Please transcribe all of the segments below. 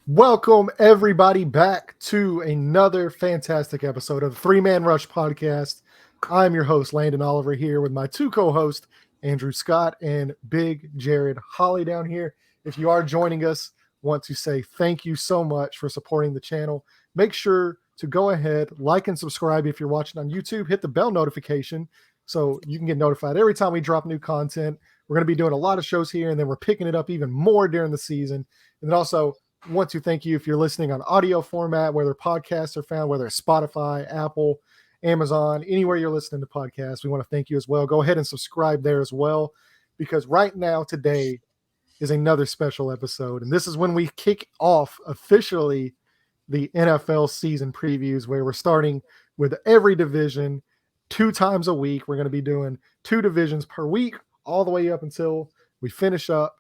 Welcome, everybody, back to another fantastic episode of the Three Man Rush podcast. I'm your host, Landon Oliver, here with my two co hosts, Andrew Scott and Big Jared Holly down here. If you are joining us, want to say thank you so much for supporting the channel. Make sure to go ahead, like and subscribe if you're watching on YouTube. Hit the bell notification so you can get notified every time we drop new content. We're going to be doing a lot of shows here, and then we're picking it up even more during the season. And then also, want to thank you if you're listening on audio format, whether podcasts are found, whether it's Spotify, Apple, Amazon, anywhere you're listening to podcasts. We want to thank you as well. Go ahead and subscribe there as well, because right now, today is another special episode. And this is when we kick off officially the NFL season previews, where we're starting with every division 2 times a week. We're going to be doing 2 divisions per week all the way up until we finish up.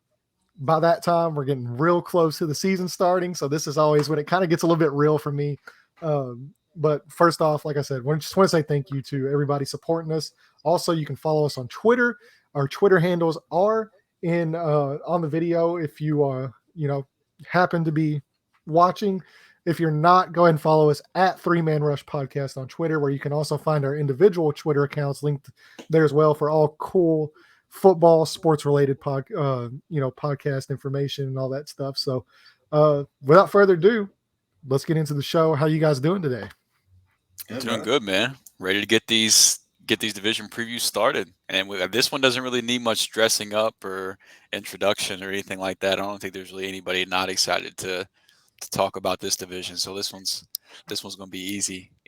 By that time, we're getting real close to the season starting. So this is always when it kind of gets a little bit real for me. But first off, like I said, we just want to say thank you to everybody supporting us. Also, you can follow us on Twitter. Our Twitter handles are in on the video if you happen to be watching. If you're not, go ahead and follow us at Three Man Rush Podcast on Twitter, where you can also find our individual Twitter accounts linked there as well for all cool football, sports related podcast information and all that stuff. So without further ado, let's get into the show. How you guys doing today? Doing good, man. Ready to get these division previews started. And this one doesn't really need much dressing up or introduction or anything like that. I don't think there's really anybody not excited to talk about this division. So this one's going to be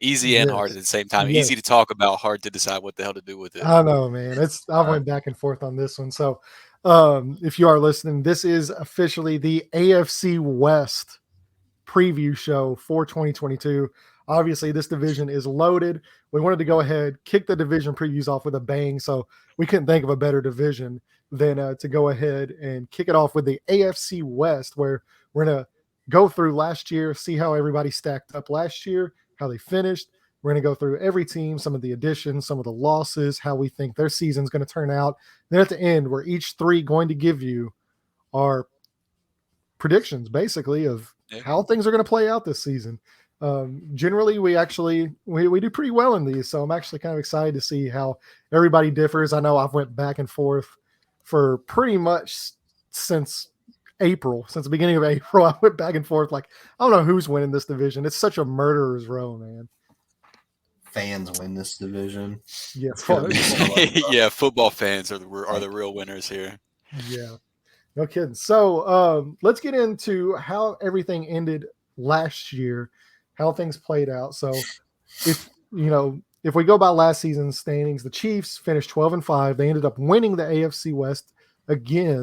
easy and hard at the same time. Yes. Easy to talk about, hard to decide what the hell to do with it. I know, man. I went back and forth on this one. So if you are listening, this is officially the AFC West preview show for 2022. Obviously, this division is loaded. We wanted to go ahead, kick the division previews off with a bang. So we couldn't think of a better division than to go ahead and kick it off with the AFC West, where we're going to go through last year, see how everybody stacked up last year, how they finished. We're going to go through every team, some of the additions, some of the losses, how we think their season's going to turn out. Then at the end, we're each three going to give you our predictions, basically, of how things are going to play out this season. Generally, we do pretty well in these, so I'm actually kind of excited to see how everybody differs. I know I've went back and forth for pretty much since the beginning of April. I went back and forth like, I don't know who's winning this division. It's such a murderer's row, man. Fans win this division. Yeah, yeah, football fans are the real winners here. Yeah, no kidding. So let's get into how everything ended last year, how things played out. So if we go by last season's standings, the Chiefs finished 12-5. They ended up winning the AFC West again.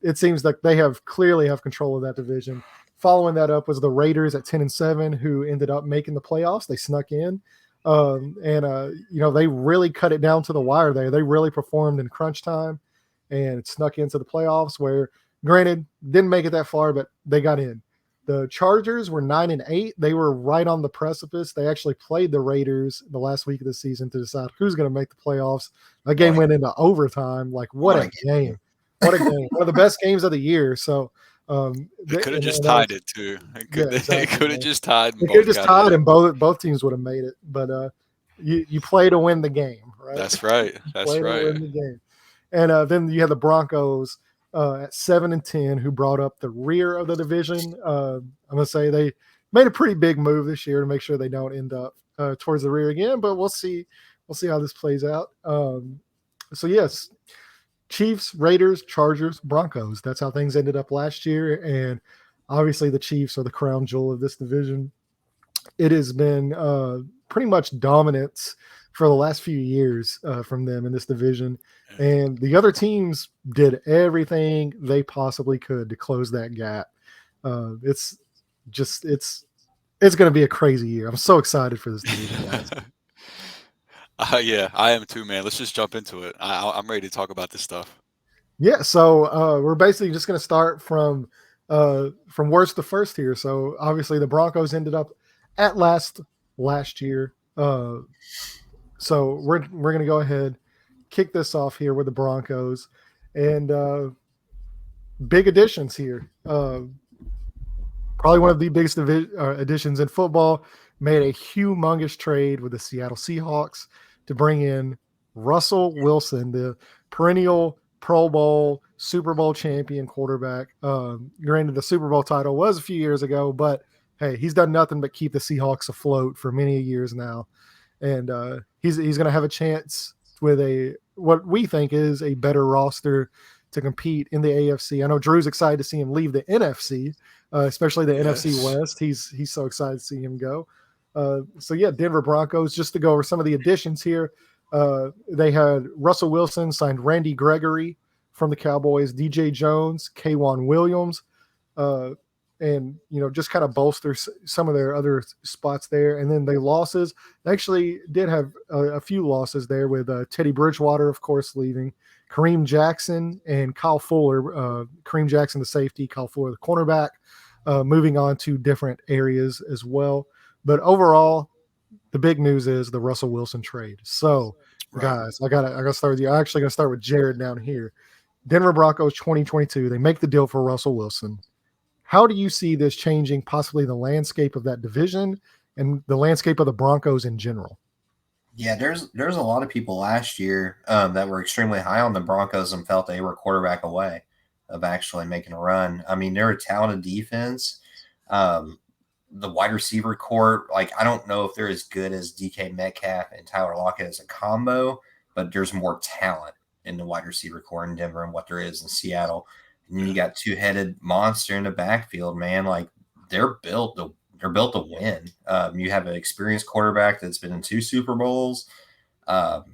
It seems like they clearly have control of that division. Following that up was the Raiders at 10-7, who ended up making the playoffs. They snuck in. They really cut it down to the wire there. They really performed in crunch time and snuck into the playoffs, where, granted, didn't make it that far, but they got in. The Chargers were 9-8. They were right on the precipice. They actually played the Raiders the last week of the season to decide who's going to make the playoffs. That game went into overtime. Like, what a game. What a game. One of the best games of the year. So they could have just tied it too. They could have just tied. They could have just tied, and both teams would have made it. But you play to win the game, right? That's right. That's right. To win the game. And then you had the Broncos at 7-10, who brought up the rear of the division. I'm gonna say they made a pretty big move this year to make sure they don't end up towards the rear again. But we'll see. We'll see how this plays out. So yes. Chiefs, Raiders, Chargers, Broncos. That's how things ended up last year. And obviously the Chiefs are the crown jewel of this division. It has been pretty much dominance for the llast few years from them in this division. And the other teams did everything they possibly could to close that gap. It's going to be a crazy year. I'm so excited for this division, guys. Yeah, I am too, man. Let's just jump into it. I'm ready to talk about this stuff. Yeah, so we're basically just going to start from worst to first here. So obviously the Broncos ended up at last year. So we're going to go ahead, kick this off here with the Broncos, and big additions here. Probably one of the biggest additions in football. Made a humongous trade with the Seattle Seahawks to bring in Russell Wilson, the perennial Pro Bowl, Super Bowl champion quarterback. Granted, the Super Bowl title was a few years ago, but hey, he's done nothing but keep the Seahawks afloat for many years now. And he's going to have a chance with what we think is a better roster to compete in the AFC. I know Drew's excited to see him leave the NFC, especially the NFC West. He's so excited to see him go. So yeah, Denver Broncos. Just to go over some of the additions here, they had Russell Wilson signed Randy Gregory from the Cowboys, DJ Jones, K'Wan Williams, and just kind of bolster some of their other spots there. And then the losses, they actually did have a few losses there with Teddy Bridgewater, of course, leaving, Kareem Jackson and Kyle Fuller. Kareem Jackson, the safety, Kyle Fuller, the cornerback, moving on to different areas as well. But overall, the big news is the Russell Wilson trade. So, guys, I gotta start with you. I'm actually gonna start with Jared down here. Denver Broncos 2022. They make the deal for Russell Wilson. How do you see this changing possibly the landscape of that division and the landscape of the Broncos in general? Yeah, there's a lot of people last year that were extremely high on the Broncos and felt they were quarterback away of actually making a run. I mean, they're a talented defense. The wide receiver core, like, I don't know if they're as good as DK Metcalf and Tyler Lockett as a combo, but there's more talent in the wide receiver core in Denver and what there is in Seattle. And then you got two-headed monster in the backfield, man. Like, they're built to win. You have an experienced quarterback that's been in 2 Super Bowls. I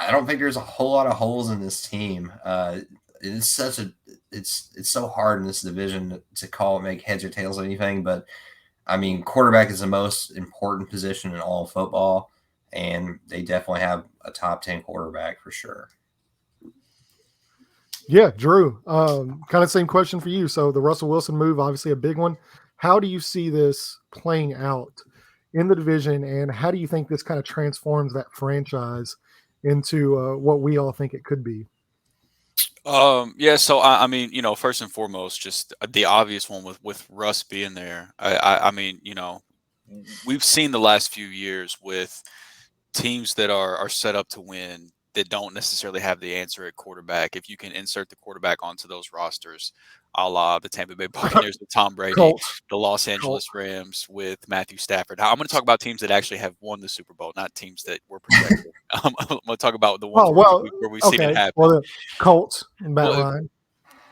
don't think there's a whole lot of holes in this team. It's so hard in this division to call it, make heads or tails of anything. But I mean, quarterback is the most important position in all of football, and they definitely have a top 10 quarterback for sure. Yeah, Drew, kind of same question for you. So the Russell Wilson move, obviously a big one. How do you see this playing out in the division, and how do you think this kind of transforms that franchise into what we all think it could be? Yeah, so I mean, first and foremost, just the obvious one with Russ being there. I mean, we've seen the last few years with teams that are set up to win that don't necessarily have the answer at quarterback. If you can insert the quarterback onto those rosters, a la the Tampa Bay Buccaneers with Tom Brady, Colts. the Los Angeles Rams with Matthew Stafford. Now, I'm going to talk about teams that actually have won the Super Bowl, not teams that were projected. I'm going to talk about the ones where we've seen it happen. Well, the Colts and Matt Ryan.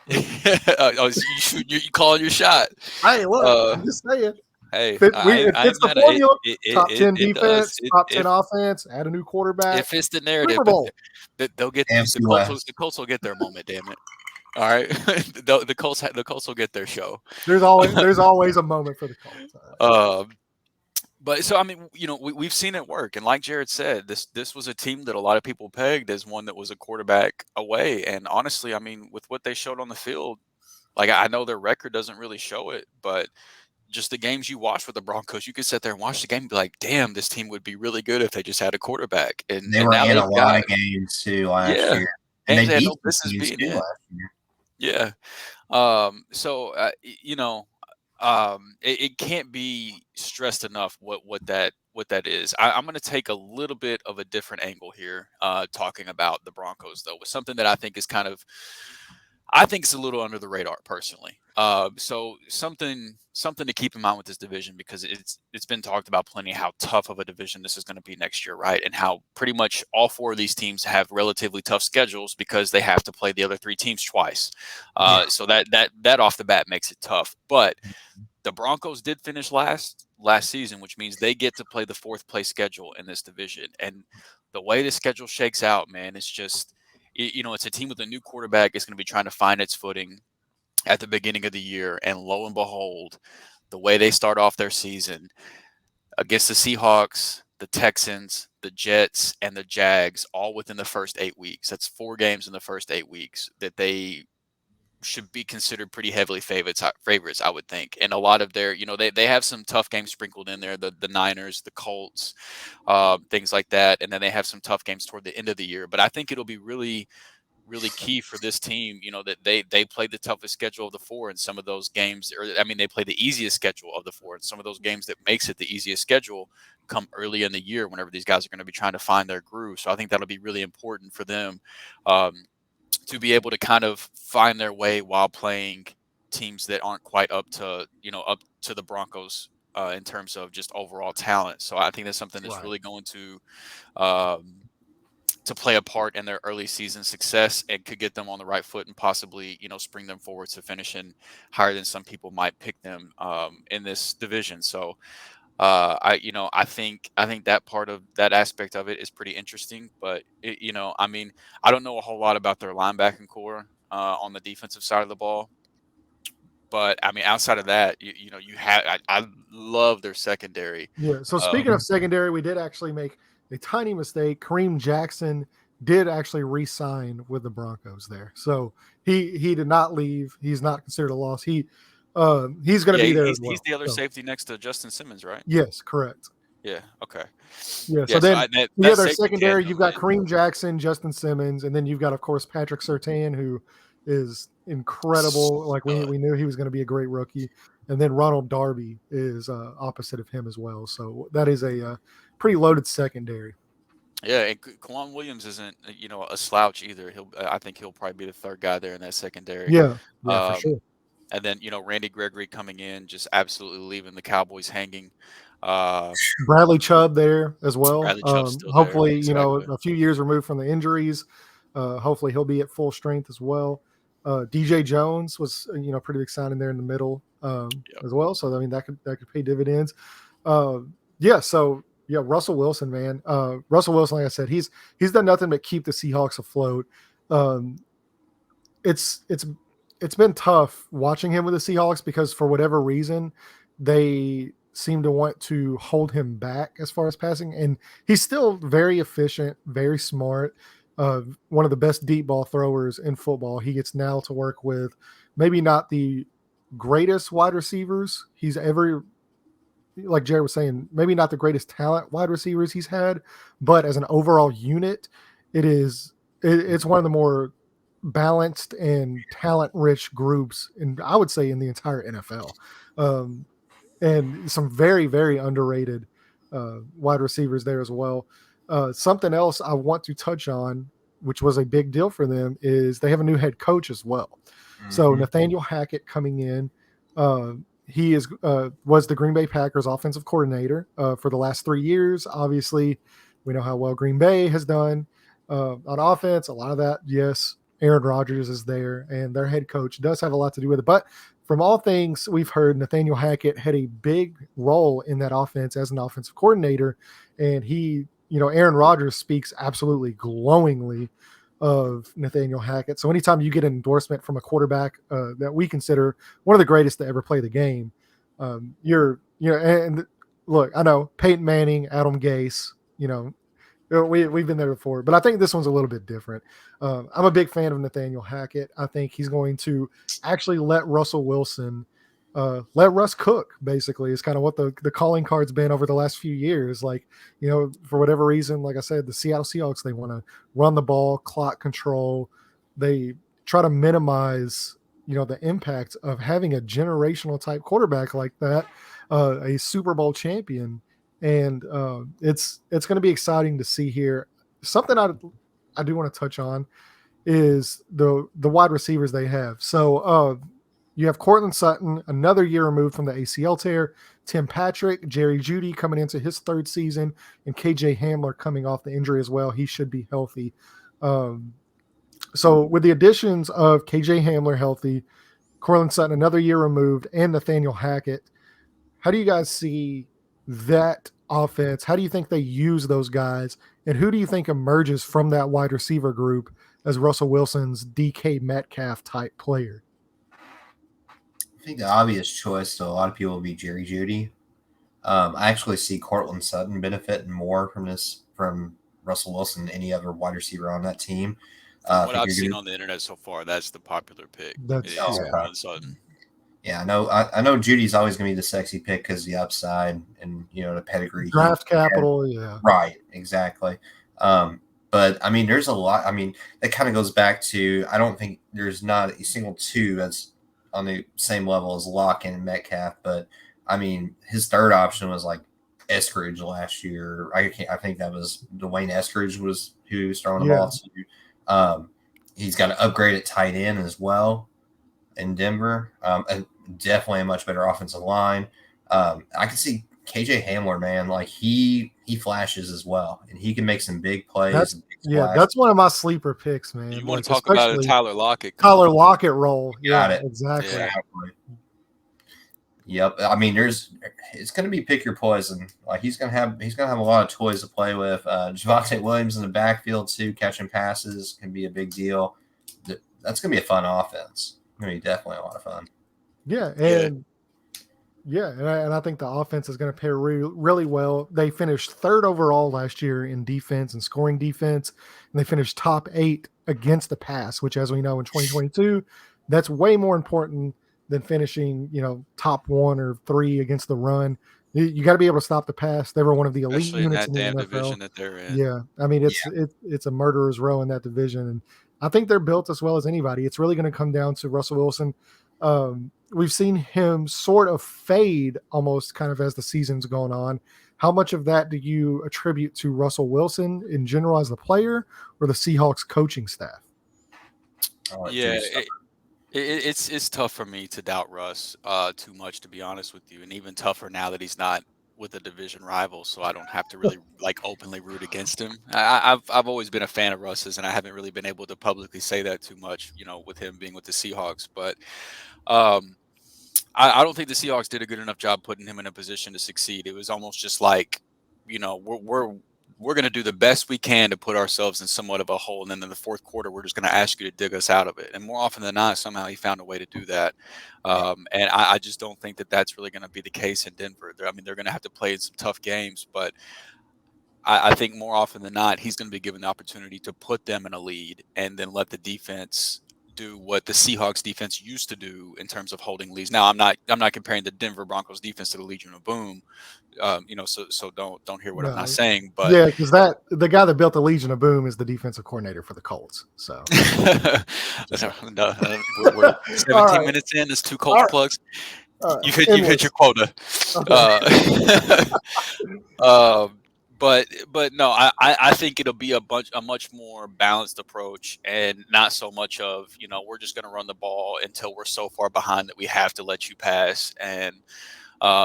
You calling your shot. Hey, look, I'm just saying. Hey, it's the formula. Top 10 defense, top 10 offense, add a new quarterback. If it's the narrative, they'll get the Colts will get their moment. Damn it! All right, the Colts will get their show. There's always a moment for the Colts. But so I mean, we've seen it work, and like Jared said, this was a team that a lot of people pegged as one that was a quarterback away. And honestly, I mean, with what they showed on the field, like, I know their record doesn't really show it, but just the games you watch with the Broncos, you could sit there and watch the game and be like, damn, this team would be really good if they just had a quarterback. And they were in a lot of games too last year. And they beat this being in last year. Yeah. It can't be stressed enough what that is. I'm going to take a little bit of a different angle here, talking about the Broncos, though, with something that I think is it's a little under the radar personally. So something to keep in mind with this division, because it's been talked about plenty how tough of a division this is going to be next year, right? And how pretty much all 4 of these teams have relatively tough schedules because they have to play the other 3 teams twice. So that off the bat makes it tough. But the Broncos did finish last season, which means they get to play the 4th place schedule in this division. And the way the schedule shakes out, man, it's just, it's a team with a new quarterback. It's going to be trying to find its footing at the beginning of the year. And lo and behold, the way they start off their season against the Seahawks, the Texans, the Jets, and the Jags, all within the first 8 weeks. That's 4 games in the first 8 weeks that they should be considered pretty heavily favorites, I would think. And a lot of their, they have some tough games sprinkled in there, the Niners, the Colts, things like that. And then they have some tough games toward the end of the year. But I think it'll be really, really key for this team, that they played the toughest schedule of the four in some of those games, or I mean, they played the easiest schedule of the four in some of those games that makes it the easiest schedule come early in the year whenever these guys are going to be trying to find their groove. So I think that'll be really important for them to be able to kind of find their way while playing teams that aren't quite up to the Broncos in terms of just overall talent. So I think that's something that's really going to play a part in their early season success and could get them on the right foot and possibly, spring them forward to finishing higher than some people might pick them in this division. So I think that part of that aspect of it is pretty interesting, but I mean, I don't know a whole lot about their linebacking core on the defensive side of the ball. But I mean, outside of that, I love their secondary. Yeah. So speaking of secondary, we did actually make a tiny mistake. Kareem Jackson did actually re-sign with the Broncos there, so he did not leave. He's not considered a loss. He's going to be there as well. He's the other safety next to Justin Simmons, right? Yes, correct. Yeah. Okay. Yeah. So then, their secondary, you've got Kareem Jackson, Justin Simmons, and then you've got, of course, Patrick Surtain, who is incredible. Like we knew he was going to be a great rookie, and then Ronald Darby is opposite of him as well. So that is a pretty loaded secondary. Yeah, and Kwan Williams isn't a slouch either. I think he'll probably be the third guy there in that secondary. Yeah, for sure. And then Randy Gregory coming in, just absolutely leaving the Cowboys hanging. Bradley Chubb there as well. Hopefully, there. Exactly. A few years removed from the injuries. Hopefully, he'll be at full strength as well. DJ Jones was pretty big signing there in the middle as well. So I mean that could pay dividends. Russell Wilson, man. Russell Wilson, like I said, he's done nothing but keep the Seahawks afloat. It's been tough watching him with the Seahawks because for whatever reason they seem to want to hold him back as far as passing, and he's still very efficient, very smart. One of the best deep ball throwers in football. He gets now to work with maybe not the greatest wide receivers he's ever, like Jared was saying, maybe not the greatest talent wide receivers he's had, but as an overall unit, it's one of the more balanced and talent-rich groups, and I would say in the entire NFL. And some very, very underrated wide receivers there as well. Something else I want to touch on, which was a big deal for them, is they have a new head coach as well. Mm-hmm. So Nathaniel Hackett coming in, he was the Green Bay Packers offensive coordinator for the last 3 years. Obviously, we know how well Green Bay has done on offense. A lot of that, yes, Aaron Rodgers is there, and their head coach does have a lot to do with it. But from all things we've heard, Nathaniel Hackett had a big role in that offense as an offensive coordinator, and he, Aaron Rodgers speaks absolutely glowingly of Nathaniel Hackett. So anytime you get an endorsement from a quarterback that we consider one of the greatest to ever play the game, and look, I know Peyton Manning, Adam Gase, we've been there before, but I think this one's a little bit different. I'm a big fan of Nathaniel Hackett. I think he's going to actually let Russell Wilson let Russ cook, basically, is kind of what the calling card's been over the last few years. Like, for whatever reason, like I said, the Seattle Seahawks, they want to run the ball, clock control. They try to minimize, the impact of having a generational type quarterback like that, a Super Bowl champion. And it's going to be exciting to see here. Something I do want to touch on is the wide receivers they have. So you have Cortland Sutton, another year removed from the ACL tear, Tim Patrick, Jerry Jeudy coming into his third season, and KJ Hamler coming off the injury as well. He should be healthy. So with the additions of KJ Hamler healthy, Cortland Sutton another year removed, and Nathaniel Hackett, how do you guys see that offense? How do you think they use those guys, and who do you think emerges from that wide receiver group as Russell Wilson's DK Metcalf type player? I think the obvious choice to a lot of people will be Jerry Jeudy. I actually see Cortland Sutton benefiting more from Russell Wilson than any other wide receiver on that team. What I've seen on the internet so far, that's the popular pick. Cortland Sutton. Yeah, I know Judy's always going to be the sexy pick because the upside and the pedigree, draft capital. Yeah, right, exactly. But I mean, there's a lot. I mean, that kind of goes back to I don't think there's not a single two that's on the same level as Lockett and Metcalf. But I mean, his third option was like Eskridge last year. I think that was Dwayne Eskridge was who was throwing the ball to. He's got an upgrade at tight end as well in Denver. And definitely a much better offensive line. I can see KJ Hamler, man, like he flashes as well, and he can make some big plays. That's one of my sleeper picks, man. You want to talk about a Tyler Lockett role? Got it. Exactly. Yeah. Yep. I mean, it's going to be pick your poison. Like he's going to have a lot of toys to play with. Javonte Williams in the backfield too, catching passes can be a big deal. That's going to be a fun offense. Going to be definitely a lot of fun. Yeah, and I think the offense is going to pair really well. They finished third overall last year in defense and scoring defense, and they finished top 8 against the pass, which, as we know, in 2022, that's way more important than finishing, top 1 or 3 against the run. You got to be able to stop the pass. They were one of the elite units in the NFL. Division that they're in. Yeah, I mean it's a murderer's row in that division, and I think they're built as well as anybody. It's really going to come down to Russell Wilson. We've seen him sort of fade almost kind of as the season's gone on. How much of that do you attribute to Russell Wilson in general as the player or the Seahawks coaching staff? It's tough for me to doubt Russ too much, to be honest with you, and even tougher now that he's not with a division rival, so I don't have to really openly root against him. I've always been a fan of Russ's, and I haven't really been able to publicly say that too much, with him being with the Seahawks. But I don't think the Seahawks did a good enough job putting him in a position to succeed. It was almost just like, we're going to do the best we can to put ourselves in somewhat of a hole, and then in the fourth quarter, we're just going to ask you to dig us out of it. And more often than not, somehow he found a way to do that. And I just don't think that that's really going to be the case in Denver. They're going to have to play in some tough games, but I think more often than not, he's going to be given the opportunity to put them in a lead and then let the defense do what the Seahawks defense used to do in terms of holding leads. Now, I'm not comparing the Denver Broncos defense to the Legion of Boom, so don't hear what I'm not saying. But yeah, because the guy that built the Legion of Boom is the defensive coordinator for the Colts. So we're 17 minutes in. There's 2 Colts plugs. You've hit your quota. Okay. But no, I think it'll be a much more balanced approach, and not so much of, we're just going to run the ball until we're so far behind that we have to let you pass. And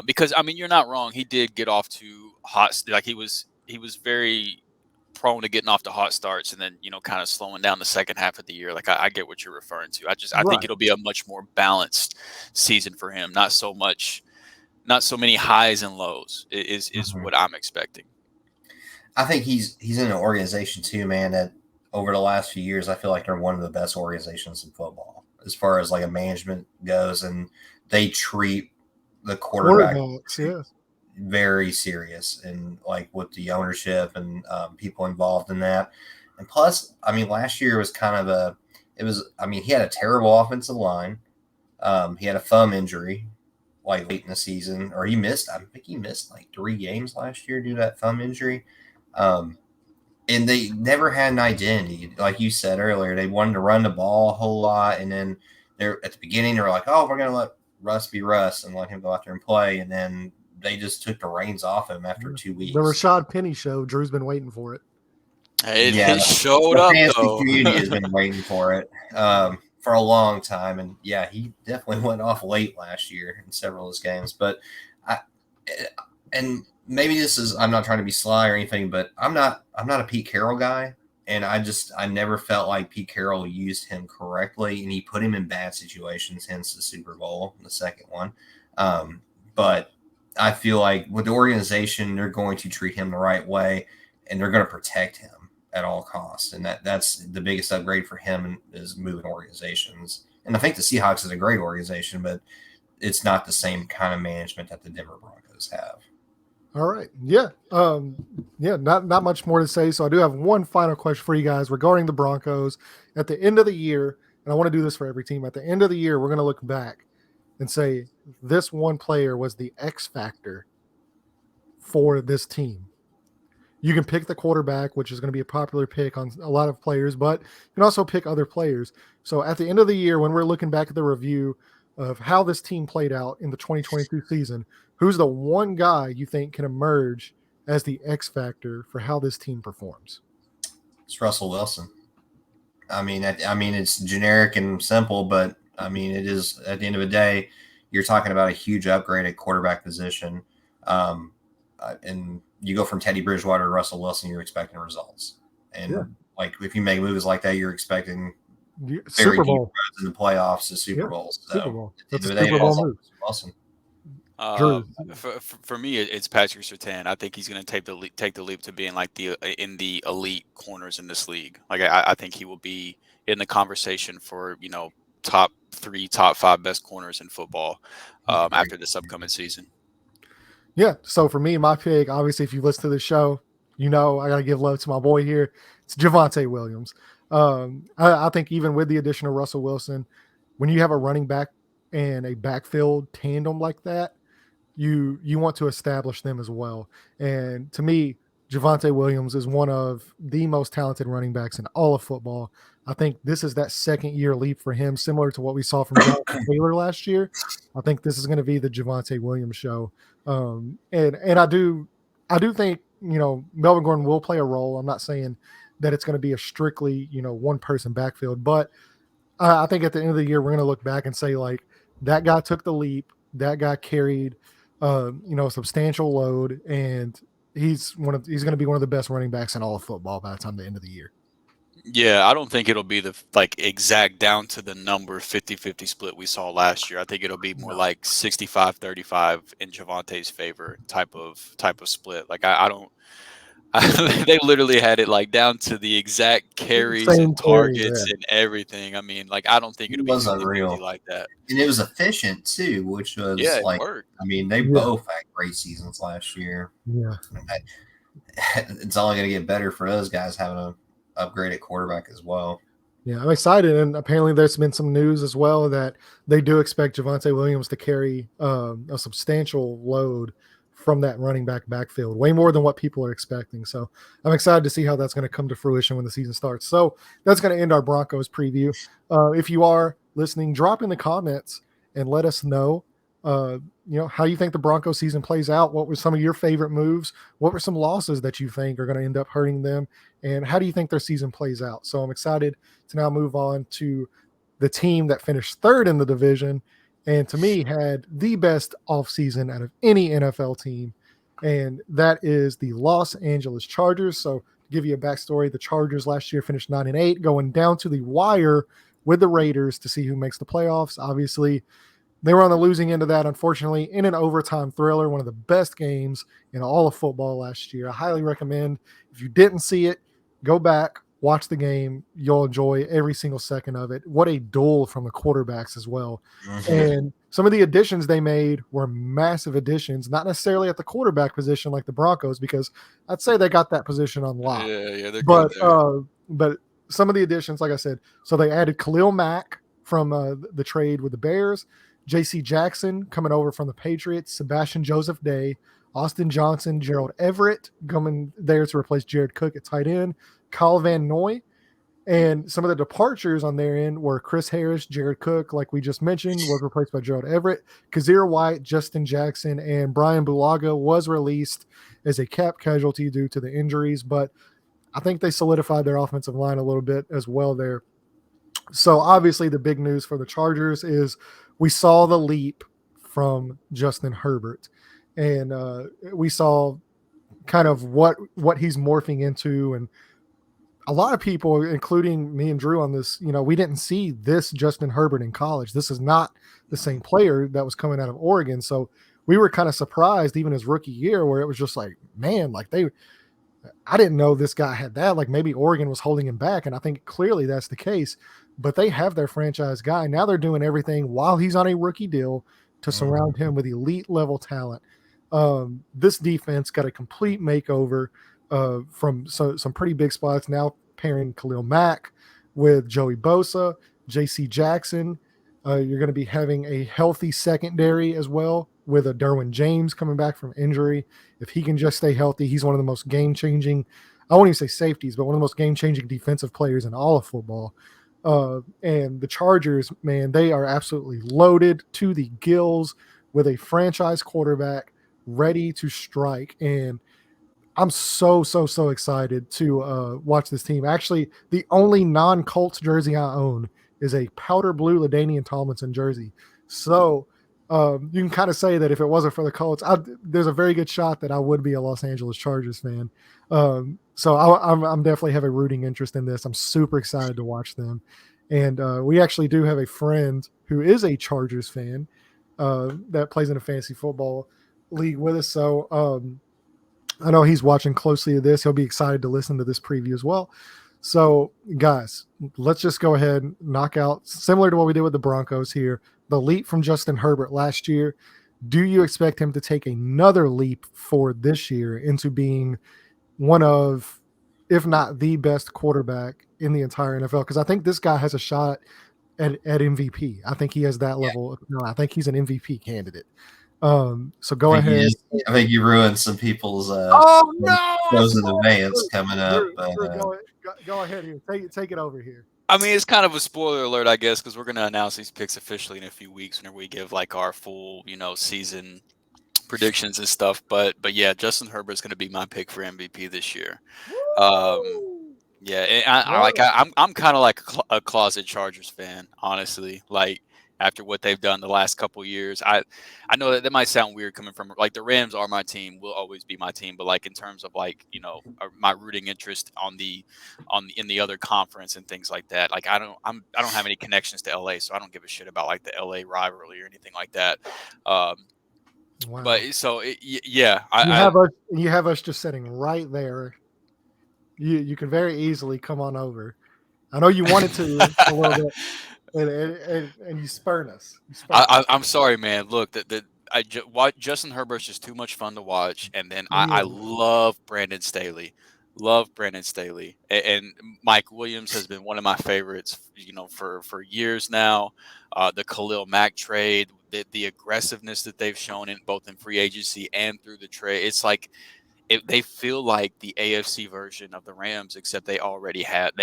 because, I mean, you're not wrong. He did get off to he was very prone to getting off to hot starts and then, kind of slowing down the second half of the year. Like I get what you're referring to. I think it'll be a much more balanced season for him. Not so many highs and lows is what I'm expecting. I think he's in an organization too, man, that over the last few years, I feel like they're one of the best organizations in football as far as like a management goes, and they treat the quarterback very serious, and like with the ownership and people involved in that. And plus, I mean, last year was kind of he had a terrible offensive line. He had a thumb injury like late in the season, or I think he missed like 3 games last year due to that thumb injury. And they never had an identity. Like you said earlier, they wanted to run the ball a whole lot. And then at the beginning, they're like, oh, we're going to let Russ be Russ and let him go out there and play. And then they just took the reins off him after 2 weeks. The Rashad Penny show. Drew's been waiting for it. It showed up, though. The community has been waiting for it for a long time. And yeah, he definitely went off late last year in several of his games. But maybe I'm not trying to be sly or anything, but I'm not a Pete Carroll guy. And I never felt like Pete Carroll used him correctly, and he put him in bad situations, hence the Super Bowl, the second one. But I feel like with the organization, they're going to treat him the right way, and they're going to protect him at all costs. And that's the biggest upgrade for him is moving organizations. And I think the Seahawks is a great organization, but it's not the same kind of management that the Denver Broncos have. All right. Yeah. Not much more to say. So I do have one final question for you guys regarding the Broncos. At the end of the year, and I want to do this for every team, at the end of the year, we're going to look back and say this one player was the X factor for this team. You can pick the quarterback, which is going to be a popular pick on a lot of players, but you can also pick other players. So at the end of the year, when we're looking back at the review of how this team played out in the 2022 season, who's the one guy you think can emerge as the X factor for how this team performs? It's Russell Wilson. I mean, it's generic and simple, but I mean, it is at the end of the day, you're talking about a huge upgrade at quarterback position. And you go from Teddy Bridgewater to Russell Wilson, you're expecting results. And like, if you make moves like that, you're expecting Super Bowl in the playoffs to Super Bowls. So Super Bowl. That's a Super Bowl move. Wilson. For me, it's Patrick Surtain. I think he's going to take the leap to being like in the elite corners in this league. Like I think he will be in the conversation for top 3, top 5 best corners in football after this upcoming season. Yeah. So for me, my pick, obviously, if you listen to the show, I got to give love to my boy here. It's Javonte Williams. I think even with the addition of Russell Wilson, when you have a running back and a backfield tandem like that, you want to establish them as well. And to me, Javonte Williams is one of the most talented running backs in all of football. I think this is that second year leap for him, similar to what we saw from Jonathan Taylor last year. I think this is going to be the Javonte Williams show. And I do think, Melvin Gordon will play a role. I'm not saying that it's going to be a strictly, one person backfield, but I think at the end of the year, we're going to look back and say, like, that guy took the leap, that guy carried, a substantial load, and he's going to be one of the best running backs in all of football by the time the end of the year. Yeah, I don't think it'll be the exact down to the number 50-50 split we saw last year. I think it'll be more like 65-35 in Javonte's favor type of split. Like I don't. They literally had it like down to the exact carries and targets and everything. I mean, like I don't think it'll be unreal like that. And it was efficient too, which was like worked. I mean, they both had great seasons last year. Yeah, it's only going to get better for those guys having a upgraded quarterback as well. Yeah, I'm excited, and apparently there's been some news as well that they do expect Javonte Williams to carry a substantial load from that running backfield, way more than what people are expecting. So I'm excited to see how that's going to come to fruition when the season starts. So that's going to end our Broncos preview. If you are listening, drop in the comments and let us know, how you think the Broncos season plays out. What were some of your favorite moves? What were some losses that you think are going to end up hurting them? And how do you think their season plays out? So I'm excited to now move on to the team that finished third in the division, and to me had the best offseason out of any NFL team, and that is the Los Angeles Chargers. So to give you a backstory, the Chargers last year finished 9-8, going down to the wire with the Raiders to see who makes the playoffs. Obviously, they were on the losing end of that, unfortunately, in an overtime thriller, one of the best games in all of football last year. I highly recommend, if you didn't see it, go back, watch the game. You'll enjoy every single second of it. What a duel from the quarterbacks as well. Mm-hmm. And some of the additions they made were massive additions, not necessarily at the quarterback position like the Broncos, because I'd say they got that position on lock. Yeah, they're good there. But some of the additions, like I said, so they added Khalil Mack from the trade with the Bears, J.C. Jackson coming over from the Patriots, Sebastian Joseph Day, Austin Johnson, Gerald Everett coming there to replace Jared Cook at tight end, Kyle Van Noy, and some of the departures on their end were Chris Harris, Jared Cook, like we just mentioned, was replaced by Gerald Everett, Kazir White, Justin Jackson, and Brian Bulaga was released as a cap casualty due to the injuries, but I think they solidified their offensive line a little bit as well there. So obviously the big news for the Chargers is we saw the leap from Justin Herbert, and we saw kind of what he's morphing into. And a lot of people, including me and Drew on this, we didn't see this Justin Herbert in college. This is not the same player that was coming out of Oregon. So we were kind of surprised even his rookie year, where it was just like, man, like I didn't know this guy had that. Like maybe Oregon was holding him back. And I think clearly that's the case, but they have their franchise guy. Now they're doing everything while he's on a rookie deal to surround him with elite level talent. This defense got a complete makeover from some pretty big spots. Now pairing Khalil Mack with Joey Bosa, J.C. Jackson. You're going to be having a healthy secondary as well, with a Derwin James coming back from injury. If he can just stay healthy, he's one of the most game-changing, I won't even say safeties, but one of the most game-changing defensive players in all of football. And the Chargers, man, they are absolutely loaded to the gills with a franchise quarterback ready to strike. And I'm so excited to watch this team. Actually, the only non-Colts jersey I own is a powder blue LaDainian Tomlinson jersey. So you can kind of say that if it wasn't for the Colts, there's a very good shot that I would be a Los Angeles Chargers fan. So I'm definitely have a rooting interest in this. I'm super excited to watch them. And we actually do have a friend who is a Chargers fan that plays in a fantasy football league with us. So I know he's watching closely to this. He'll be excited to listen to this preview as well. So, guys, let's just go ahead and knock out, similar to what we did with the Broncos here, the leap from Justin Herbert last year. Do you expect him to take another leap for this year into being one of, if not the best quarterback in the entire NFL? Because I think this guy has a shot at MVP. I think he has that level. No, I think he's an MVP candidate. So go ahead. I think you ruined some people's Oh no! those in advance coming up. Go ahead here. Take it over here. I mean, it's kind of a spoiler alert, I guess, because we're going to announce these picks officially in a few weeks whenever we give like our full, season predictions and stuff. But yeah, Justin Herbert's going to be my pick for MVP this year. Yeah, and I'm kind of like a closet Chargers fan, honestly. Like, after what they've done the last couple of years, I know that might sound weird coming from, like, the Rams are my team, will always be my team, but like in terms of like my rooting interest in the other conference and things like that, like I don't have any connections to LA, so I don't give a shit about like the LA rivalry or anything like that. Wow. But so yeah, you have us just sitting right there. You can very easily come on over. I know you wanted to a little bit. And you spurn us. I'm sorry, man. Look, Justin Herbert's just too much fun to watch, and then I love Brandon Staley. And Mike Williams has been one of my favorites, for years now. The Khalil Mack trade, the aggressiveness that they've shown in both in free agency and through the trade, it's like they feel like the AFC version of the Rams, except they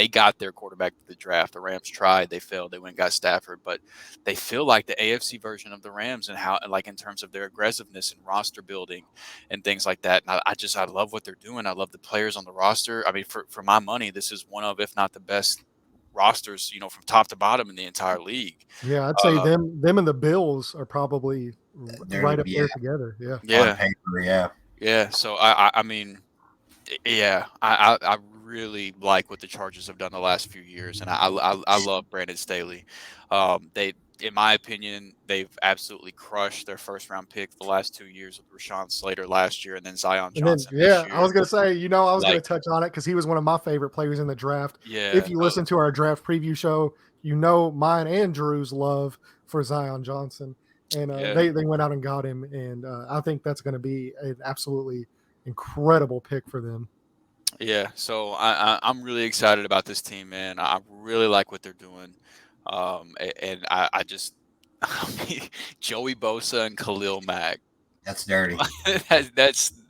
got their quarterback to the draft. The Rams tried, they failed, they went and got Stafford, but they feel like the AFC version of the Rams, and how, like, in terms of their aggressiveness and roster building and things like that. And I love what they're doing. I love the players on the roster. I mean, for my money, this is one of, if not the best rosters, from top to bottom in the entire league. Yeah, I'd say them and the Bills are probably right up there together. Yeah. On paper, yeah. So I mean, yeah, I really like what the Chargers have done the last few years, and I love Brandon Staley. In my opinion, they've absolutely crushed their first round pick the last 2 years with Rashawn Slater last year, and then Zion Johnson. This year. I was gonna say, I was gonna touch on it because he was one of my favorite players in the draft. Yeah. If you listen to our draft preview show, mine and Drew's love for Zion Johnson. And they went out and got him, and I think that's going to be an absolutely incredible pick for them. Yeah, so I'm really excited about this team, man. I really like what they're doing, and I just Joey Bosa and Khalil Mack. That's dirty.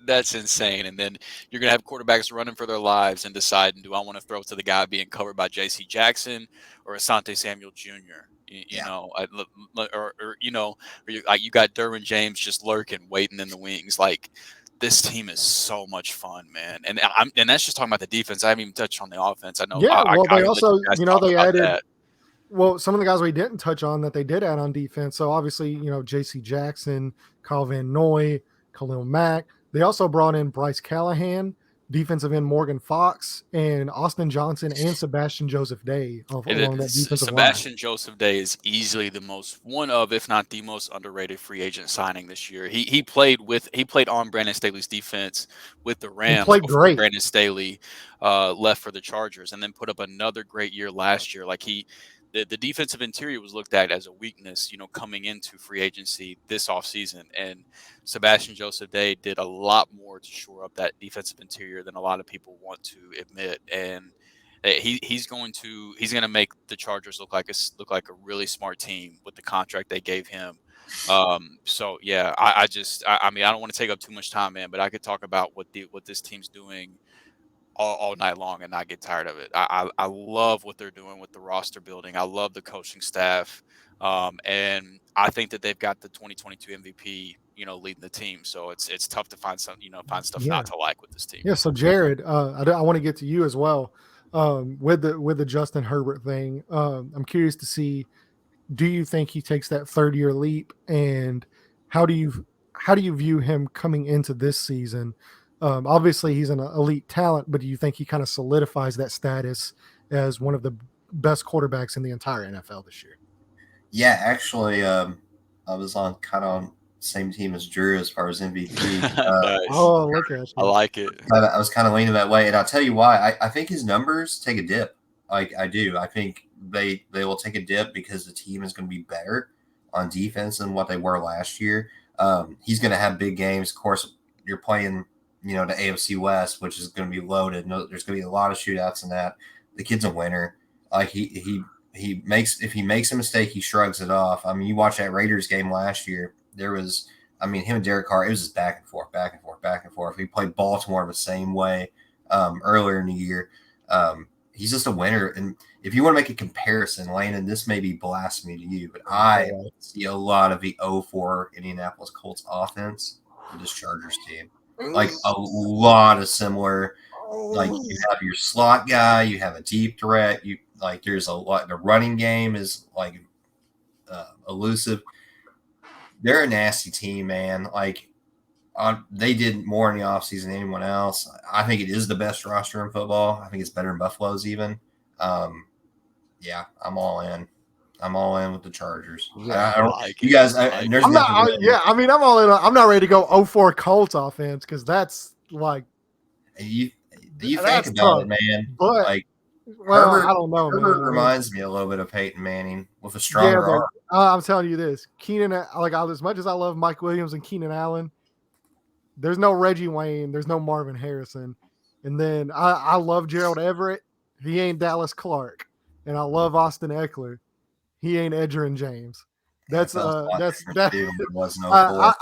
That's insane. And then you're gonna have quarterbacks running for their lives and deciding, do I want to throw to the guy being covered by J.C. Jackson or Asante Samuel Jr.? You got Derwin James just lurking, waiting in the wings. Like, this team is so much fun, man. And that's just talking about the defense. I haven't even touched on the offense. I know. Yeah, they also, they added. That. Well, some of the guys we didn't touch on that they did add on defense. So obviously, J.C. Jackson, Kyle Van Noy, Khalil Mack. They also brought in Bryce Callahan, defensive end Morgan Fox, and Austin Johnson and Sebastian Joseph Day along that defensive Sebastian line. Joseph Day is easily one of, if not the most underrated free agent signing this year. He played on Brandon Staley's defense with the Rams. He played great. Brandon Staley left for the Chargers, and then put up another great year last year. Like, the defensive interior was looked at as a weakness, coming into free agency this offseason. And Sebastian Joseph Day did a lot more to shore up that defensive interior than a lot of people want to admit. And He's going to make the Chargers look like a really smart team with the contract they gave him. So yeah, I mean, I don't want to take up too much time, man, but I could talk about what this team's doing all night long and not get tired of it. I love what they're doing with the roster building. I love the coaching staff. And I think that they've got the 2022 MVP, leading the team. So it's tough to find stuff Yeah. not to like with this team. Yeah. So Jared, I want to get to you as well. With the Justin Herbert thing, I'm curious to see, do you think he takes that 3rd-year leap, and how do you view him coming into this season? Obviously he's an elite talent, but do you think he kind of solidifies that status as one of the best quarterbacks in the entire NFL this year? Yeah, actually, I was on same team as Drew as far as MVP. Nice. Oh, look at you. I like it. I was kind of leaning that way, and I'll tell you why. I think his numbers take a dip. Like, I do. I think they will take a dip because the team is going to be better on defense than what they were last year. He's going to have big games. Of course, you're playing, the AFC West, which is going to be loaded. No, there's going to be a lot of shootouts in that. The kid's a winner. Like, if he makes a mistake, he shrugs it off. I mean, you watch that Raiders game last year. There was, him and Derek Carr, it was just back and forth, back and forth, back and forth. We played Baltimore the same way earlier in the year. He's just a winner. And if you want to make a comparison, Landon, this may be blasphemy to you, but I see a lot of the 04 Indianapolis Colts offense with this Chargers team. Like, a lot of similar. Like, you have your slot guy, you have a deep threat. There's a lot. The running game is elusive. They're a nasty team, man. They did more in the offseason than anyone else. I think it is the best roster in football. I think it's better than Buffalo's even. Yeah, I'm all in. I'm all in with the Chargers. Yeah, I don't like you guys. There's I'm not. I'm all in. I'm not ready to go 04 Colts offense, because that's like you think about it, man. But Herbert, I don't know, Herbert man. reminds me a little bit of Peyton Manning with a stronger arm. I'm telling you this, Keenan. As much as I love Mike Williams and Keenan Allen, there's no Reggie Wayne, there's no Marvin Harrison, and then I love Gerald Everett. He ain't Dallas Clark, and I love Austin Eckler. He ain't Edgerrin James. That's that.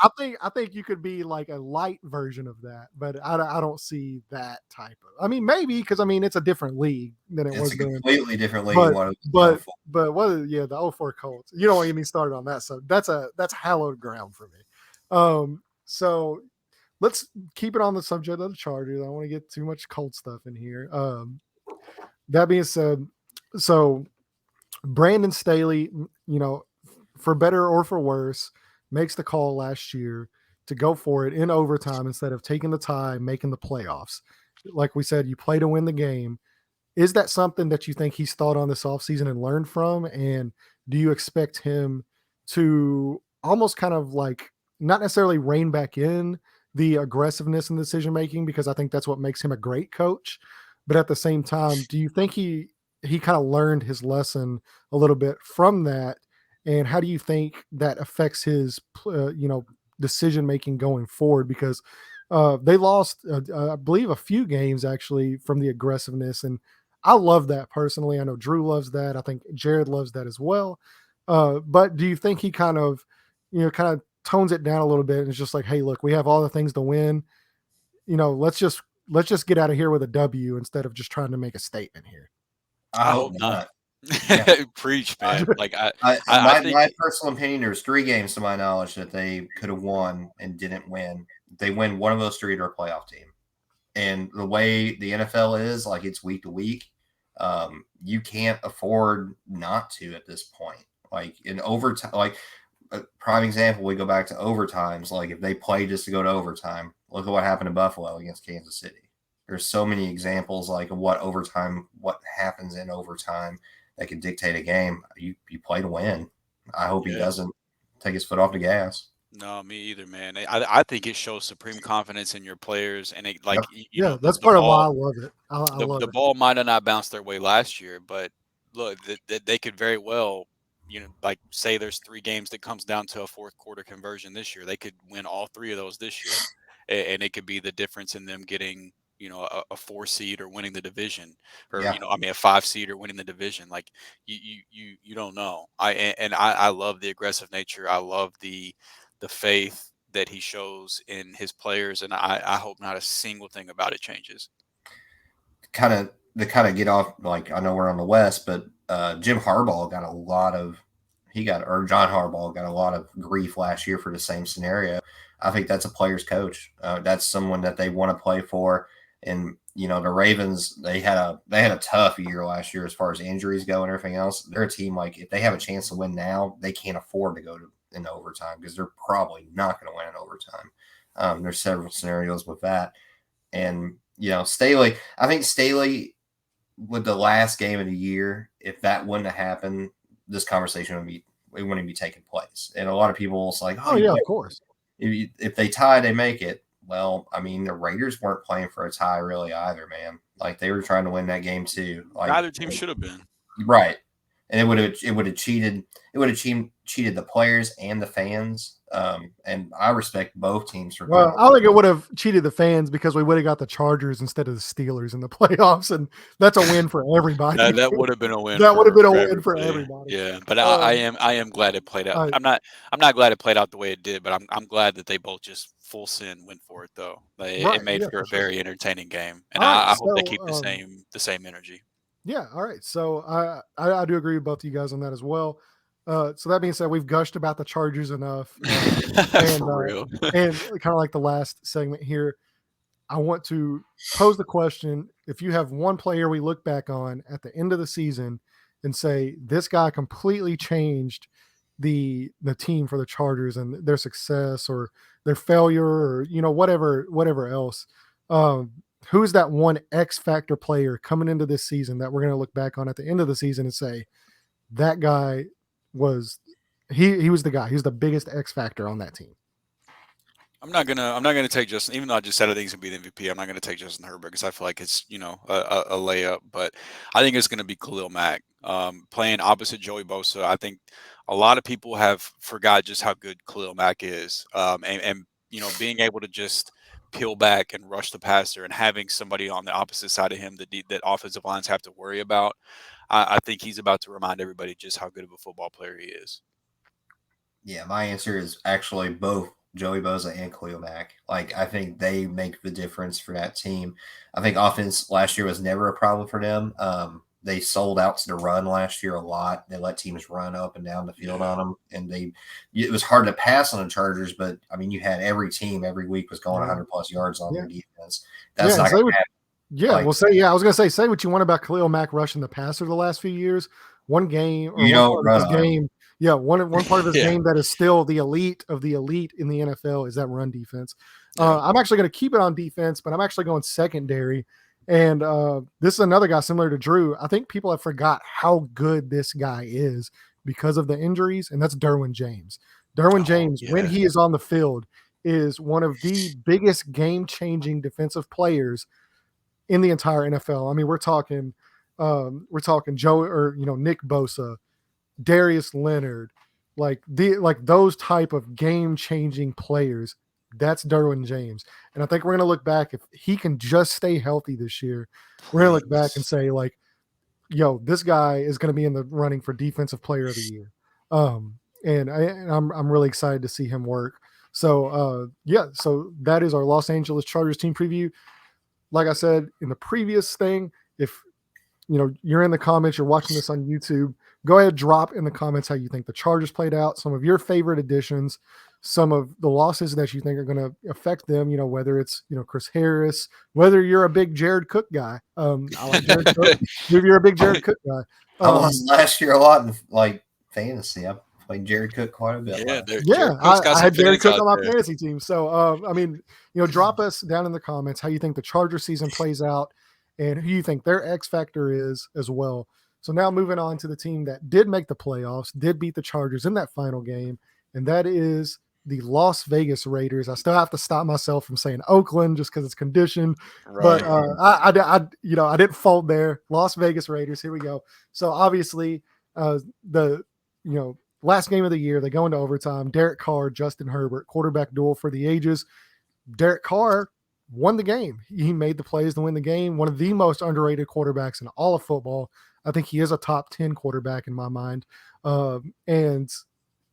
I think you could be like a light version of that, but I don't see that type of. I mean, maybe because it's a different league than it was. It's a completely different league. But the 04 Colts. You don't want to get me started on that. So that's hallowed ground for me. So let's keep it on the subject of the Chargers. I don't want to get too much Colt stuff in here. That being said, so Brandon Staley, for better or for worse, makes the call last year to go for it in overtime instead of taking the tie, making the playoffs. Like we said, you play to win the game. Is that something that you think he's thought on this offseason and learned from? And do you expect him to almost kind of not necessarily rein back in the aggressiveness and decision making, because I think that's what makes him a great coach, but at the same time, do you think he kind of learned his lesson a little bit from that? And how do you think that affects his, decision making going forward? Because they lost, I believe, a few games actually from the aggressiveness, and I love that personally. I know Drew loves that. I think Jared loves that as well. But do you think he kind of tones it down a little bit and it's just like, hey, look, we have all the things to win. Let's just get out of here with a W instead of just trying to make a statement here. I hope not. Yeah. Preach, man. My personal opinion, there's 3 games to my knowledge that they could have won and didn't win. They win one of those 3 to a playoff team. And the way the NFL is, it's week to week, you can't afford not to at this point. In overtime, a prime example, we go back to overtimes. If they play just to go to overtime, look at what happened in Buffalo against Kansas City. There's so many examples of what happens in overtime that can dictate a game. You play to win. I hope he doesn't take his foot off the gas. No, me either, man. I think it shows supreme confidence in your players, and that's part of why I love it. The ball might have not bounced their way last year, but look, they could very well, say there's 3 games that comes down to a 4th quarter conversion this year. They could win all 3 of those this year, and it could be the difference in them getting a 4 seed or winning the division, or Yeah. a 5 seed or winning the division. Like you don't know. I love the aggressive nature. I love the faith that he shows in his players, and I hope not a single thing about it changes. Kind of get off, like, I know we're on the West, but John Harbaugh got a lot of grief last year for the same scenario. I think that's a player's coach. That's someone that they want to play for. And the Ravens, they had a tough year last year as far as injuries go and everything else. They're a team, like, if they have a chance to win now, they can't afford to go in overtime, because they're probably not going to win in overtime. There's several scenarios with that. And Staley, I think Staley, with the last game of the year, if that wouldn't have happened, this conversation wouldn't be taking place. And a lot of people will say, like, oh yeah, of course. If they tie, they make it. Well, I mean, the Raiders weren't playing for a tie really either, man. Like, they were trying to win that game too. Like, neither team should have been. Right. And it would have cheated the players and the fans. And I respect both teams for. Well, I think it would have cheated the fans, because we would have got the Chargers instead of the Steelers in the playoffs, and that's a win for everybody. That would have been a win. That would have been a win for everybody. Yeah, but I am glad it played out. I'm not glad it played out the way it did, but I'm glad that they both just full send went for it though. It made for a very entertaining game, and I hope they keep the same energy. Yeah. All right. So I do agree with both of you guys on that as well. So that being said, we've gushed about the Chargers enough. For real. And kind of like the last segment here, I want to pose the question: if you have one player we look back on at the end of the season and say, this guy completely changed the team for the Chargers and their success or their failure, or whatever else, who's that one X factor player coming into this season that we're going to look back on at the end of the season and say, that guy was he was the guy. He was the biggest X factor on that team. I'm not gonna take Justin, even though I just said I think he's gonna be the MVP. I'm not gonna take Justin Herbert, because I feel like it's a layup. But I think it's gonna be Khalil Mack playing opposite Joey Bosa. I think a lot of people have forgot just how good Khalil Mack is, and being able to just peel back and rush the passer, and having somebody on the opposite side of him that offensive lines have to worry about. I think he's about to remind everybody just how good of a football player he is. Yeah, my answer is actually both Joey Bosa and Khalil Mack. Like, I think they make the difference for that team. I think offense last year was never a problem for them. They sold out to the run last year a lot. They let teams run up and down the field on them, and it was hard to pass on the Chargers. But I mean, you had every team every week was going 100+ yards on their defense. That's not going to happen. Yeah, I was going to say what you want about Khalil Mack rushing the passer the last few years. One game, or one part of his game that is still the elite of the elite in the NFL is that run defense. I'm actually going to keep it on defense, but I'm actually going secondary. And this is another guy similar to Drew. I think people have forgot how good this guy is because of the injuries, and that's Derwin James. Derwin James, when he is on the field, is one of the biggest game-changing defensive players in the entire NFL. I mean, we're talking Joe, or Nick Bosa, Darius Leonard, like those type of game-changing players. That's Derwin James. And I think we're going to look back, if he can just stay healthy this year, we're going to look back and say, like, this guy is going to be in the running for defensive player of the year. And I'm really excited to see him work. So so that is our Los Angeles Chargers team preview. Like I said in the previous thing, if you're in the comments, you're watching this on YouTube, go ahead, drop in the comments how you think the Chargers played out, some of your favorite additions, some of the losses that you think are going to affect them, whether it's, Chris Harris, whether you're a big Jared Cook guy. I like Jared Cook. Maybe you're a big Jared Cook guy. I was last year a lot in fantasy. I played Jared Cook quite a bit. I had Jared Cook on my fantasy team. So, drop us down in the comments how you think the Charger season plays out and who you think their X factor is as well. So now moving on to the team that did make the playoffs, did beat the Chargers in that final game, and that is the Las Vegas Raiders. I still have to stop myself from saying Oakland just because it's conditioned, but I didn't fault there. Las Vegas Raiders. Here we go. So obviously, the last game of the year, they go into overtime. Derek Carr, Justin Herbert, quarterback duel for the ages. Derek Carr won the game. He made the plays to win the game. One of the most underrated quarterbacks in all of football. I think he is a top 10 quarterback in my mind. And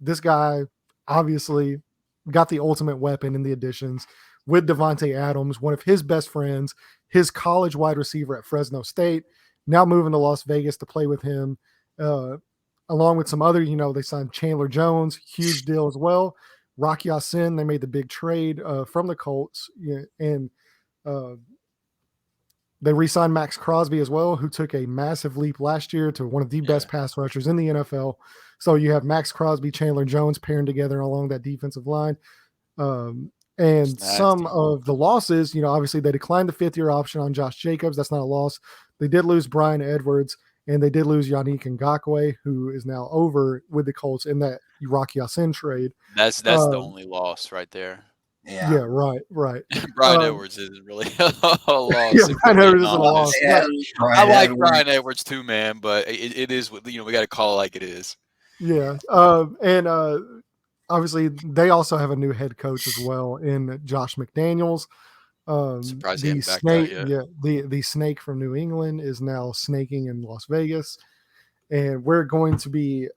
this guy obviously got the ultimate weapon in the additions with Devontae Adams, one of his best friends, his college wide receiver at Fresno State, now moving to Las Vegas to play with him. Along with some other, they signed Chandler Jones, huge deal as well. Rock Ya-Sin, they made the big trade from the Colts, and they re-signed Max Crosby as well, who took a massive leap last year to one of the best pass rushers in the NFL. So you have Max Crosby, Chandler Jones pairing together along that defensive line. And some of the losses, obviously they declined the 5th-year option on Josh Jacobs. That's not a loss. They did lose Brian Edwards, and they did lose Yannick Ngakoue, who is now over with the Colts in that Rock Ya-Sin trade. That's the only loss right there. Yeah, right. Brian Edwards isn't really a loss. Yeah, Brian Edwards isn't a loss. I like Brian Edwards too, man, but it is, we got to call it like it is. Yeah. And obviously they also have a new head coach as well in Josh McDaniels. Surprised he the hasn't snake, backed out yet. the snake from New England is now snaking in Las Vegas. And we're going to be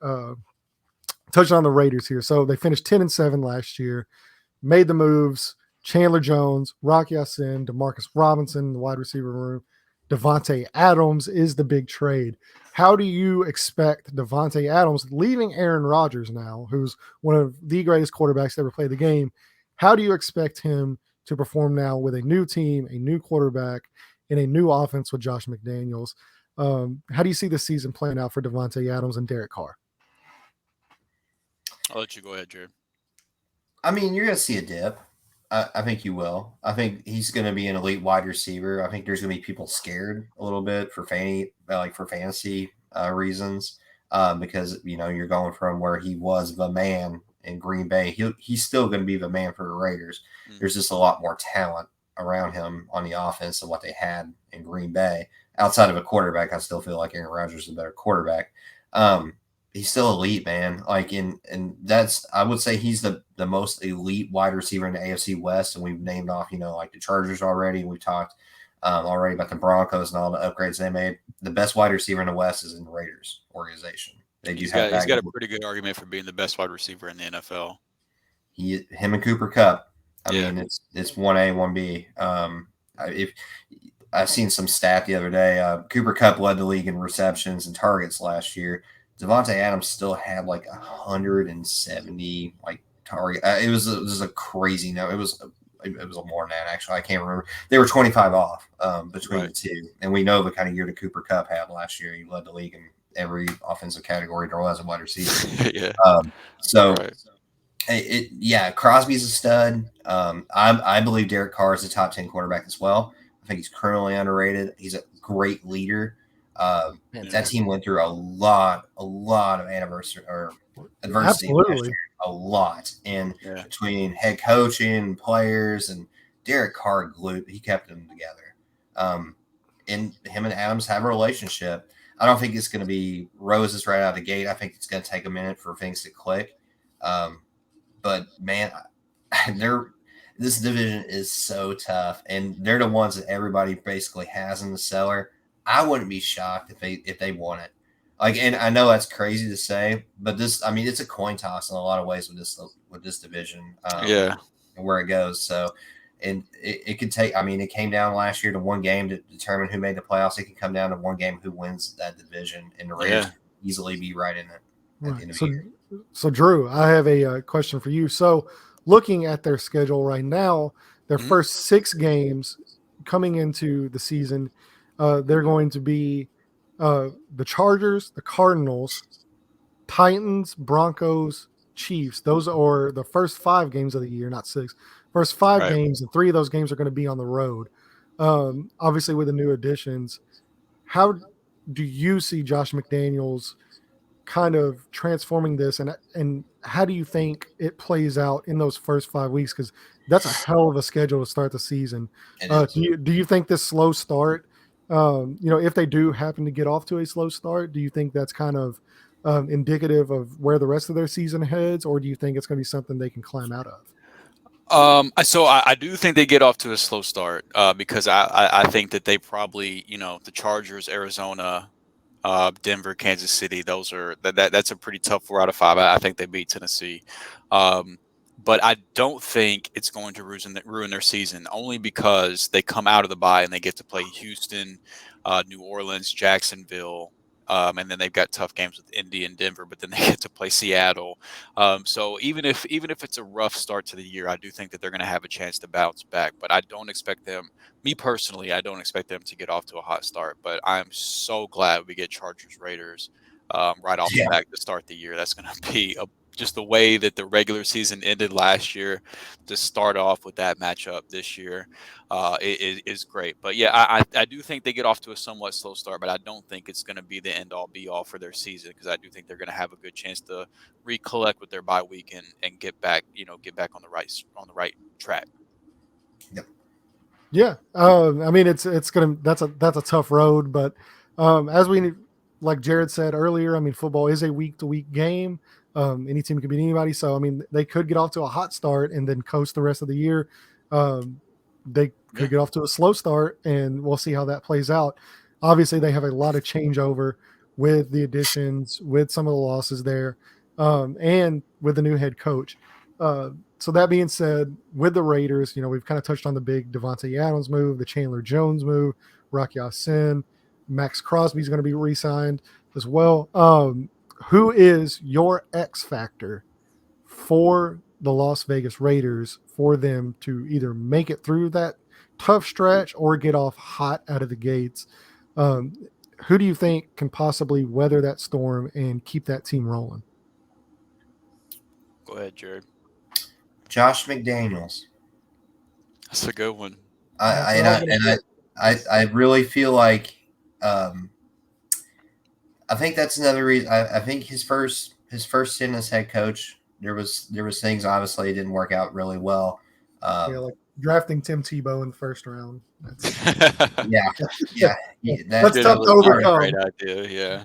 touching on the Raiders here. So they finished 10-7 last year. Made the moves, Chandler Jones, Rock Ya-Sin, Demarcus Robinson in the wide receiver room. Devontae Adams is the big trade. How do you expect Devontae Adams, leaving Aaron Rodgers now, who's one of the greatest quarterbacks to ever play the game, how do you expect him to perform now with a new team, a new quarterback, and a new offense with Josh McDaniels? How do you see the season playing out for Devontae Adams and Derek Carr? I'll let you go ahead, Jared. I mean, you're going to see a dip. I think you will. I think he's going to be an elite wide receiver. I think there's going to be people scared a little bit for fantasy reasons because, you're going from where he was the man in Green Bay. He's still going to be the man for the Raiders. There's just a lot more talent around him on the offense than what they had in Green Bay. Outside of a quarterback, I still feel like Aaron Rodgers is a better quarterback. He's still elite, man. And that's, I would say he's the most elite wide receiver in the AFC West. And we've named off, the Chargers already. We've talked already about the Broncos and all the upgrades they made. The best wide receiver in the West is in the Raiders organization. He's got a pretty good argument for being the best wide receiver in the NFL. Him and Cooper Kupp. I mean, it's 1A, 1B. If I've seen some stat the other day, Cooper Kupp led the league in receptions and targets last year. Devontae Adams still had 170 target. It was a crazy number. It was more than that, actually. I can't remember. They were 25 off between the two, and we know the kind of year that Cooper Kupp had last year. He led the league in every offensive category there was a wide receiver. Crosby's a stud. I believe Derek Carr is a top 10 quarterback as well. I think he's criminally underrated. He's a great leader. That team went through a lot of adversity last year, a lot. And between head coaching, players, and Derek Carr he kept them together. And him and Adams have a relationship. I don't think it's going to be roses right out of the gate. I think it's going to take a minute for things to click. But man, this division is so tough, and they're the ones that everybody basically has in the cellar. I wouldn't be shocked if they won it. And I know that's crazy to say, but it's a coin toss in a lot of ways with this division. And where it goes. So, and it could take. It came down last year to one game to determine who made the playoffs. It can come down to one game who wins that division, and the Raiders can easily be right in it at the end of the year. So, Drew, I have a question for you. So, looking at their schedule right now, their first 6 games coming into the season. They're going to be the Chargers, the Cardinals, Titans, Broncos, Chiefs. Those are the first 5 games of the year, not 6. First 5 games, and 3 of those games are going to be on the road. Obviously, with the new additions, how do you see Josh McDaniels kind of transforming this, and how do you think it plays out in those first 5 weeks? Because that's a hell of a schedule to start the season. Do you think this slow start? If they do happen to get off to a slow start, do you think that's kind of indicative of where the rest of their season heads, or do you think it's going to be something they can climb out of? So I do think they get off to a slow start because I think that they probably, the Chargers, Arizona, Denver, Kansas City, that's a pretty tough 4 out of 5. I think they beat Tennessee. Um, but I don't think it's going to ruin their season, only because they come out of the bye and they get to play Houston, New Orleans, Jacksonville, and then they've got tough games with Indy and Denver. But then they get to play Seattle. So even if it's a rough start to the year, I do think that they're going to have a chance to bounce back. But I don't expect them. Me personally, I don't expect them to get off to a hot start. But I'm so glad we get Chargers Raiders right off the bat to start the year. That's going to be just the way that the regular season ended last year. To start off with that matchup this year is great. But yeah, I do think they get off to a somewhat slow start, but I don't think it's going to be the end all be all for their season, because I do think they're going to have a good chance to recollect with their bye week and get back on the right track. Yep. Yeah, I mean that's a tough road, but as like Jared said earlier, I mean football is a week to week game. Any team can beat anybody, so I mean they could get off to a hot start and then coast the rest of the year. They could get off to a slow start, and we'll see how that plays out. Obviously, they have a lot of changeover with the additions, with some of the losses there, and with the new head coach. So that being said, with the Raiders, we've kind of touched on the big Devontae Adams move, the Chandler Jones move, Rocky Ya-Sin, Max Crosby's going to be re-signed as well. Who is your X factor for the Las Vegas Raiders for them to either make it through that tough stretch or get off hot out of the gates? Who do you think can possibly weather that storm and keep that team rolling? Go ahead, Jared. Josh McDaniels. That's a good one. I really feel like I think that's another reason. I think his first stint as head coach, there was things obviously didn't work out really well. Like drafting Tim Tebow in the first round. That's tough to overcome. Great idea, yeah.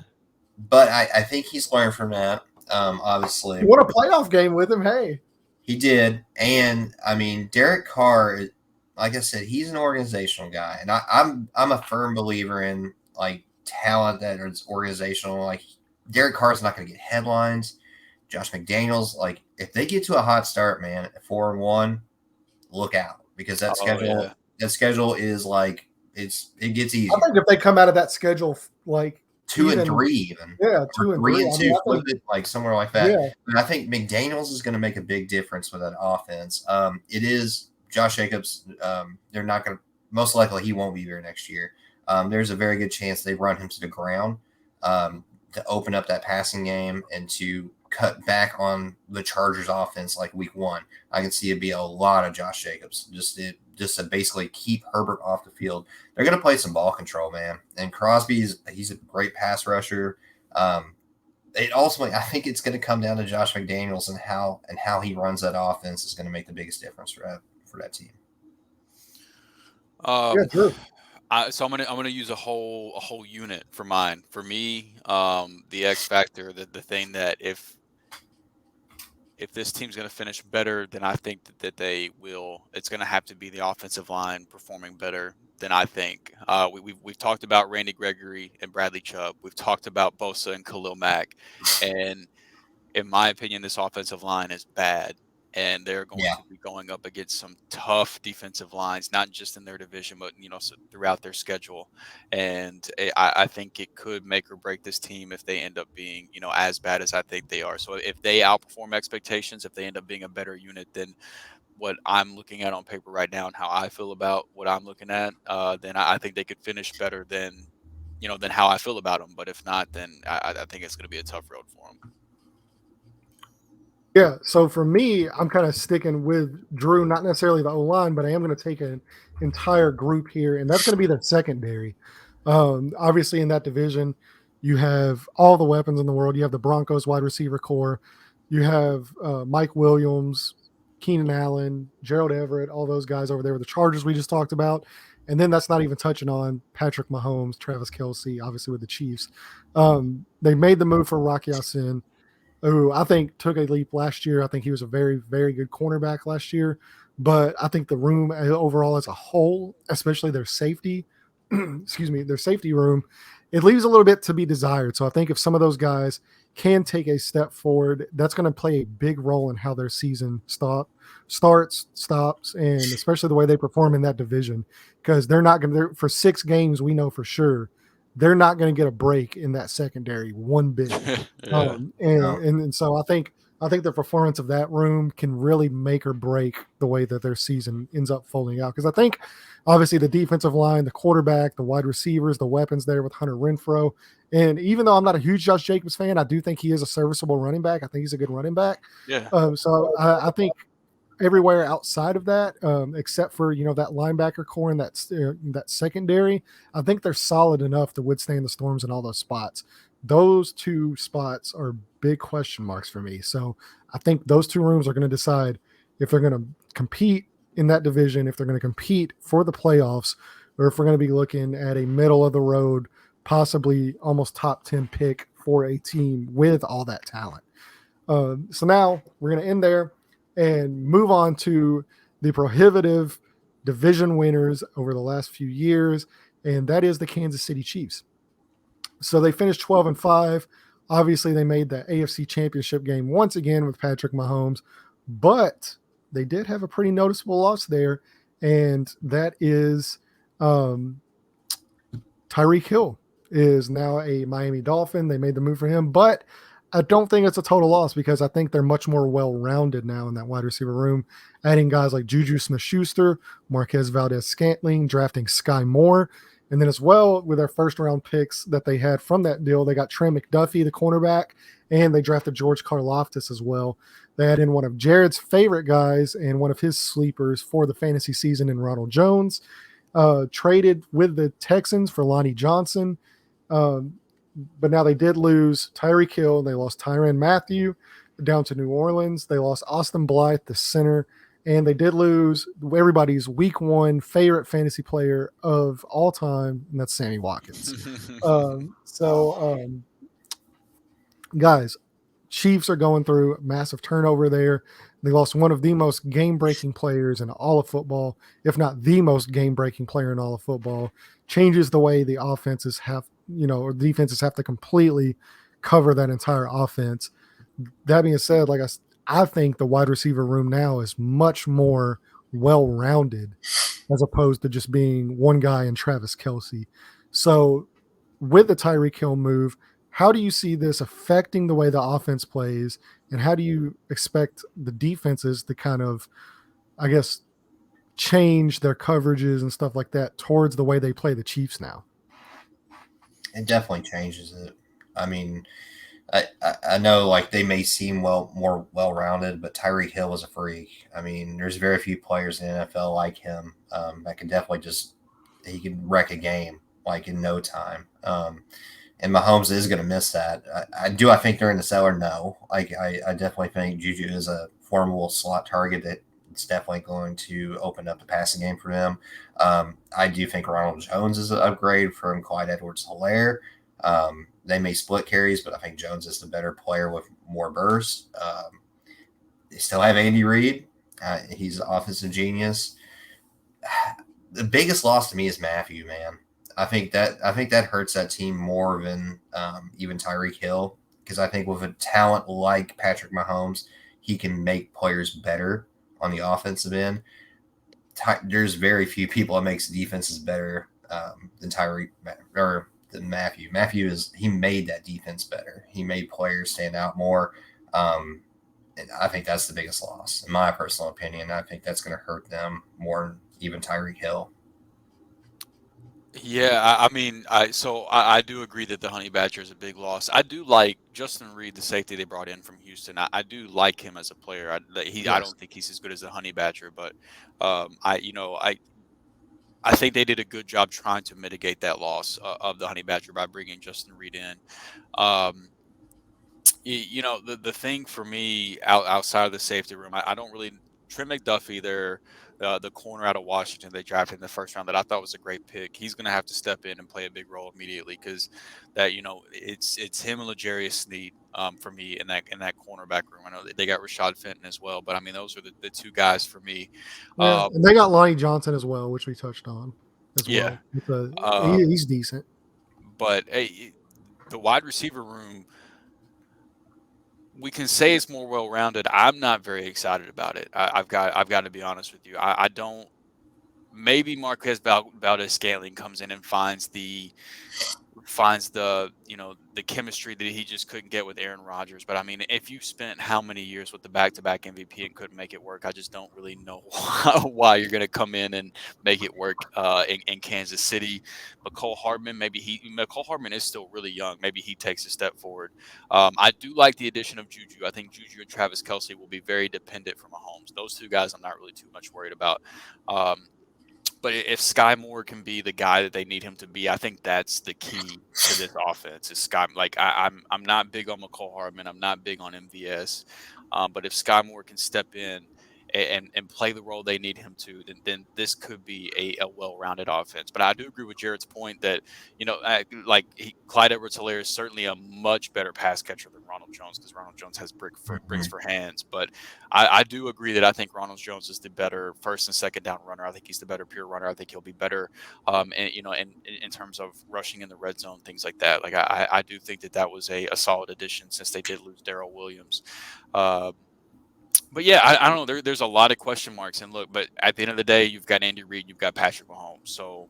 But I think he's learned from that. Obviously, you won a playoff game with him. Hey, he did, and I mean Derek Carr. Like I said, he's an organizational guy, and I'm a firm believer in like talent that is organizational. Like Derek Carr's not going to get headlines. Josh McDaniels, like if they get to a hot start, man, 4-1, look out, because that schedule is like it gets easier. I think if they come out of that schedule like 2-3 even. Yeah, 2-3. Like somewhere like that. Yeah. And I think McDaniels is going to make a big difference with that offense. It is Josh Jacobs. They're not going to, most likely he won't be there next year. There's a very good chance they run him to the ground to open up that passing game and to cut back on the Chargers offense like week 1. I can see it be a lot of Josh Jacobs just to basically keep Herbert off the field. They're going to play some ball control, man. And Crosby's he's a great pass rusher. Ultimately, I think it's going to come down to Josh McDaniels and how he runs that offense is going to make the biggest difference for that team. True. So I'm gonna use a whole unit for mine. For me, the X factor, the thing that if this team's going to finish better than I think that they will, it's going to have to be the offensive line performing better than I think. We've talked about Randy Gregory and Bradley Chubb. We've talked about Bosa and Khalil Mack. And in my opinion, this offensive line is bad. And they're going to be going up against some tough defensive lines, not just in their division, but throughout their schedule. And I think it could make or break this team if they end up being as bad as I think they are. So if they outperform expectations, if they end up being a better unit than what I'm looking at on paper right now and how I feel about what I'm looking at, then I think they could finish better than how I feel about them. But if not, then I think it's going to be a tough road for them. Yeah, so for me, I'm kind of sticking with Drew, not necessarily the O-line, but I am going to take an entire group here, and that's going to be the secondary. Obviously, in that division, you have all the weapons in the world. You have the Broncos wide receiver core. You have Mike Williams, Keenan Allen, Gerald Everett, all those guys over there with the Chargers we just talked about. And then that's not even touching on Patrick Mahomes, Travis Kelce, obviously with the Chiefs. They made the move for Rocky Ya-Sin, who I think took a leap last year. I think he was a very, very good cornerback last year. but I think the room overall as a whole, especially their safety, their safety room, it leaves a little bit to be desired. So I think if some of those guys can take a step forward, that's going to play a big role in how their season starts, stops, and especially the way they perform in that division. Because they're not going to, for 6 games, we know for sure, they're not going to get a break in that secondary one bit. Yeah. And so I think the performance of that room can really make or break the way that their season ends up folding out. Because I think obviously the defensive line, the quarterback, the wide receivers, the weapons there with Hunter Renfrow. And even though I'm not a huge Josh Jacobs fan, I do think he is a serviceable running back. I think he's a good running back. Yeah. So I think everywhere outside of that, except for that linebacker core and that secondary, I think they're solid enough to withstand the storms in all those spots. Those 2 spots are big question marks for me. So I think those 2 rooms are going to decide if they're going to compete in that division, if they're going to compete for the playoffs, or if we're going to be looking at a middle of the road, possibly almost top 10 pick for a team with all that talent. So now we're going to end there and move on to the prohibitive division winners over the last few years, and that is the Kansas City Chiefs. So they finished 12-5. Obviously, they made the AFC Championship game once again with Patrick Mahomes, but they did have a pretty noticeable loss there, and that is Tyreek Hill is now a Miami Dolphin. They made the move for him, but I don't think it's a total loss because I think they're much more well-rounded now in that wide receiver room, adding guys like Juju Smith-Schuster, Marquez Valdez-Scantling, drafting Sky Moore, and then as well with their first-round picks that they had from that deal, they got Trey McDuffie, the cornerback, and they drafted George Karlaftis as well. They had in one of Jared's favorite guys and one of his sleepers for the fantasy season in Ronald Jones, traded with the Texans for Lonnie Johnson. But now they did lose Tyreek Hill. They lost Tyrann Mathieu down to New Orleans. They lost Austin Blythe, the center. And they did lose everybody's week 1 favorite fantasy player of all time, and that's Sammy Watkins. Guys, Chiefs are going through massive turnover there. They lost one of the most game-breaking players in all of football, if not the most game-breaking player in all of football. Changes the way the offenses have, or defenses have to completely cover that entire offense. That being said, I think the wide receiver room now is much more well-rounded as opposed to just being one guy in Travis Kelce. So with the Tyreek Hill move, how do you see this affecting the way the offense plays, and how do you expect the defenses to kind of, I guess, change their coverages and stuff like that towards the way they play the Chiefs now? It definitely changes it. I mean, I know like they may seem more well-rounded, but Tyreek Hill was a freak. I mean, there's very few players in the NFL like him that can definitely he can wreck a game like in no time. And Mahomes is going to miss that. I think they're in the cellar? No. I definitely think Juju is a formidable slot target that it's definitely going to open up the passing game for them. I do think Ronald Jones is an upgrade from Clyde Edwards-Helaire. They may split carries, but I think Jones is the better player with more burst. They still have Andy Reid. He's an offensive genius. The biggest loss to me is Matthew, man. I think that hurts that team more than even Tyreek Hill, because I think with a talent like Patrick Mahomes, he can make players better on the offensive end. There's very few people that makes defenses better than Tyreek or than Matthew. He made that defense better. He made players stand out more. And I think that's the biggest loss, in my personal opinion. I think that's going to hurt them more than even Tyreek Hill. Yeah, I mean, I do agree that the Honey Badger is a big loss. I do like Justin Reed, the safety they brought in from Houston. I do like him as a player. I don't think he's as good as the Honey Badger, but I think they did a good job trying to mitigate that loss of the Honey Badger by bringing Justin Reed in. The thing for me outside of the safety room, I don't really Trent McDuffie, the corner out of Washington they drafted in the first round that I thought was a great pick. He's going to have to step in and play a big role immediately because it's him and L'Jarius Sneed for me in that cornerback room. I know they got Rashad Fenton as well, but I mean those are the two guys for me. Yeah, and they got Lonnie Johnson as well, which we touched on as well. He's decent. But the wide receiver room, we can say it's more well-rounded. I'm not very excited about it. I've got to be honest with you. I don't. Maybe Marquez Valdez-Scantling comes in and finds the the chemistry that he just couldn't get with Aaron Rodgers. But I mean, if you spent how many years with the back-to-back MVP and couldn't make it work, I just don't really know why you're going to come in and make it work in Kansas City. McCole Hardman is still really young. Maybe he takes a step forward. I do like the addition of Juju. I think Juju and Travis Kelce will be very dependent from Mahomes. Those two guys I'm not really too much worried about. But if Sky Moore can be the guy that they need him to be, I think that's the key to this offense. Is Sky I'm not big on McCole Hardman. I'm not big on MVS. But if Sky Moore can step in and play the role they need him to, then this could be a well-rounded offense. But I do agree with Jared's point that Clyde Edwards-Helaire is certainly a much better pass catcher than Ronald Jones because Ronald Jones has bricks for hands. But I do agree that I think Ronald Jones is the better first and second down runner. I think he's the better pure runner. I think he'll be better, in terms of rushing in the red zone, things like that. Like I do think that was a solid addition since they did lose Darrell Williams. But yeah, I don't know. There's a lot of question marks, and look, but at the end of the day, you've got Andy Reid, you've got Patrick Mahomes, so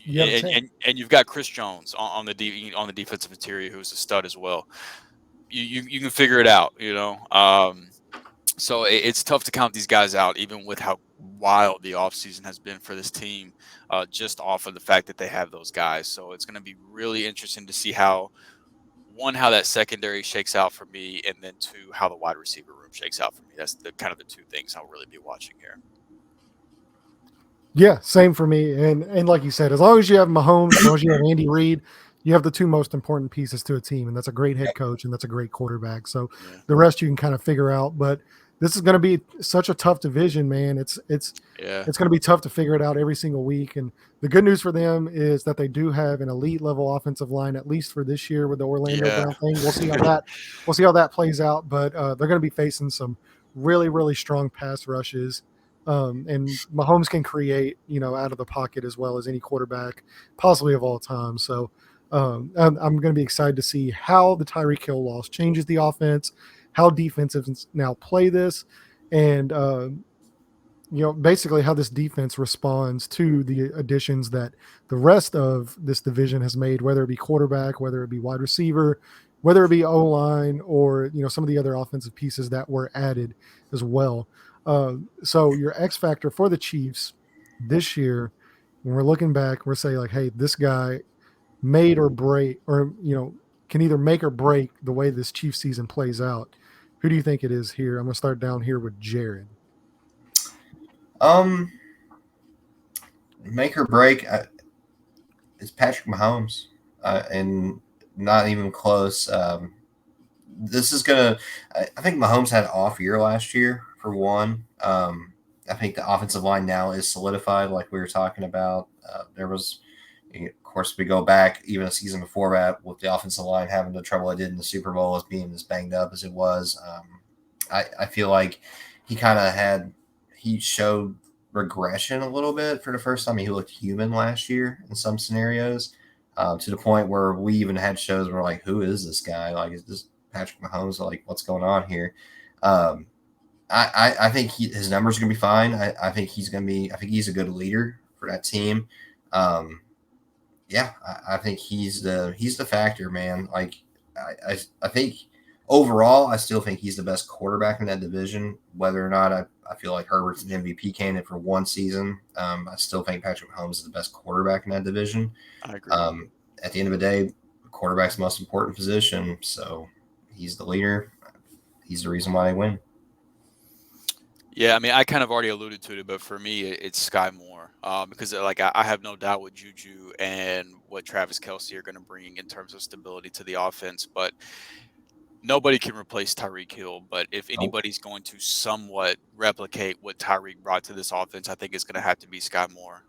and you've got Chris Jones on the defensive interior, who's a stud as well. You can figure it out, So it's tough to count these guys out, even with how wild the offseason has been for this team, just off of the fact that they have those guys. So it's going to be really interesting to see how that secondary shakes out for me, and then two, how the wide receiver room shakes out for me. That's the two things I'll really be watching here. Yeah, same for me. And like you said, as long as you have Mahomes, as long as you have Andy Reid, you have the two most important pieces to a team, and that's a great head coach and that's a great quarterback. So the rest you can kind of figure out. But this is going to be such a tough division, man. It's going to be tough to figure it out every single week. And the good news for them is that they do have an elite level offensive line, at least for this year with the Orlando Brown thing. We'll see how that plays out. But they're going to be facing some really, really strong pass rushes. And Mahomes can create, out of the pocket as well as any quarterback, possibly of all time. So I'm going to be excited to see how the Tyreek Hill loss changes the offense, how defenses now play this, and basically how this defense responds to the additions that the rest of this division has made, whether it be quarterback, whether it be wide receiver, whether it be O-line, or some of the other offensive pieces that were added as well. So your X factor for the Chiefs this year, when we're looking back, we're saying hey, this guy made or break, or can either make or break the way this Chiefs season plays out. Who do you think it is here? I'm going to start down here with Jared. Make or break, it's Patrick Mahomes, and not even close. This is gonna. I think Mahomes had an off year last year for one. I think the offensive line now is solidified, like we were talking about. There was, of course, we go back even a season before that with the offensive line having the trouble it did in the Super Bowl, as being as banged up as it was. I feel like he showed regression a little bit for the first time. He looked human last year in some scenarios, to the point where we even had shows where we're like, who is this guy? Like, is this Patrick Mahomes? Like, what's going on here? I think his numbers are going to be fine. I think he's a good leader for that team. I think he's the factor, man. Like, I think overall, I still think he's the best quarterback in that division. Whether or not I feel like Herbert's an MVP candidate for one season, I still think Patrick Mahomes is the best quarterback in that division. I agree. At the end of the day, quarterback's the most important position, so he's the leader. He's the reason why they win. Yeah, I mean, I kind of already alluded to it, but for me, it's Sky Moore, because I have no doubt with Juju and what Travis Kelce are going to bring in terms of stability to the offense. But nobody can replace Tyreek Hill, but if anybody's going to somewhat replicate what Tyreek brought to this offense, I think it's going to have to be Sky Moore.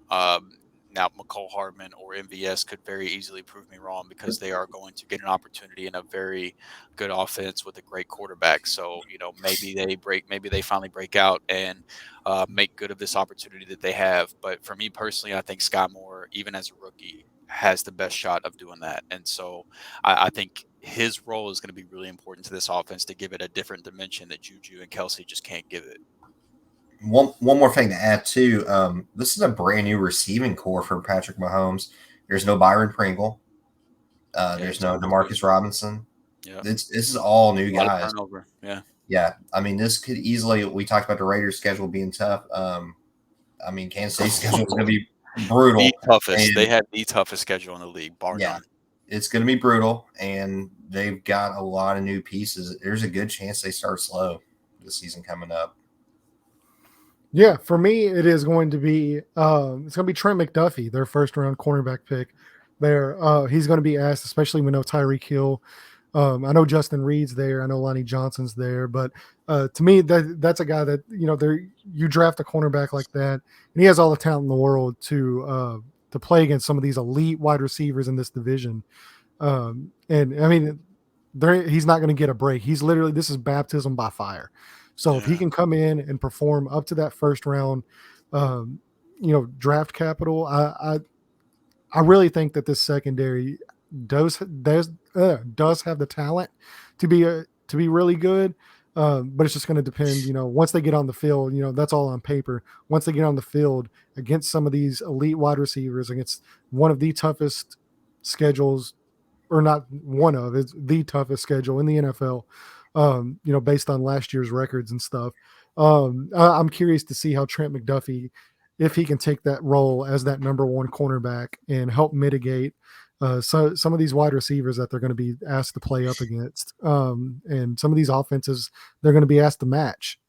Now, McCole Hardman or MVS could very easily prove me wrong because they are going to get an opportunity in a very good offense with a great quarterback. So, maybe they finally break out and make good of this opportunity that they have. But for me personally, I think Sky Moore, even as a rookie, has the best shot of doing that. And so I think his role is going to be really important to this offense to give it a different dimension that Juju and Kelsey just can't give it. One more thing to add too. This is a brand new receiving core for Patrick Mahomes. There's no Byron Pringle. There's no Demarcus Robinson. Yeah, this is all new guys. Turnover. Yeah. I mean, this could easily. We talked about the Raiders' schedule being tough. Kansas State's schedule is going to be brutal. The toughest. They have the toughest schedule in the league, bar none. It's going to be brutal, and they've got a lot of new pieces. There's a good chance they start slow this season coming up. Yeah, for me, it is going to be it's going to be Trent McDuffie, their first round cornerback pick. He's going to be asked, especially when no Tyreek Hill. I know Justin Reed's there. I know Lonnie Johnson's there, but to me, that's a guy that you draft a cornerback like that, and he has all the talent in the world to play against some of these elite wide receivers in this division. And I mean, he's not going to get a break. This is baptism by fire. So if he can come in and perform up to that first round, draft capital, I really think that this secondary does have the talent to be really good. But it's just going to depend, once they get on the field, that's all on paper. Once they get on the field against some of these elite wide receivers, against one of the toughest schedules, or not one of, it's the toughest schedule in the NFL, based on last year's records and stuff. I'm curious to see how Trent McDuffie, if he can take that role as that number one cornerback and help mitigate some of these wide receivers that they're going to be asked to play up against, and some of these offenses they're going to be asked to match,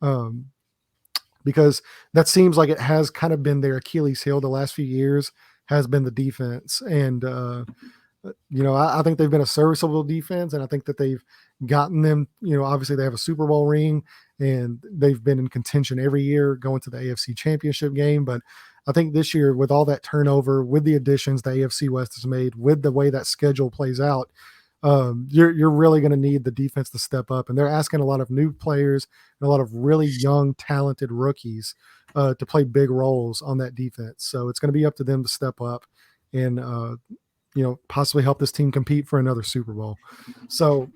because that seems like it has kind of been their Achilles heel the last few years, has been the defense. And I think they've been a serviceable defense, and I think that they've gotten them, obviously they have a Super Bowl ring and they've been in contention every year going to the AFC Championship game. But I think this year, with all that turnover, with the additions the AFC West has made, with the way that schedule plays out, you're really going to need the defense to step up. And they're asking a lot of new players and a lot of really young, talented rookies to play big roles on that defense. So it's going to be up to them to step up and possibly help this team compete for another Super Bowl. So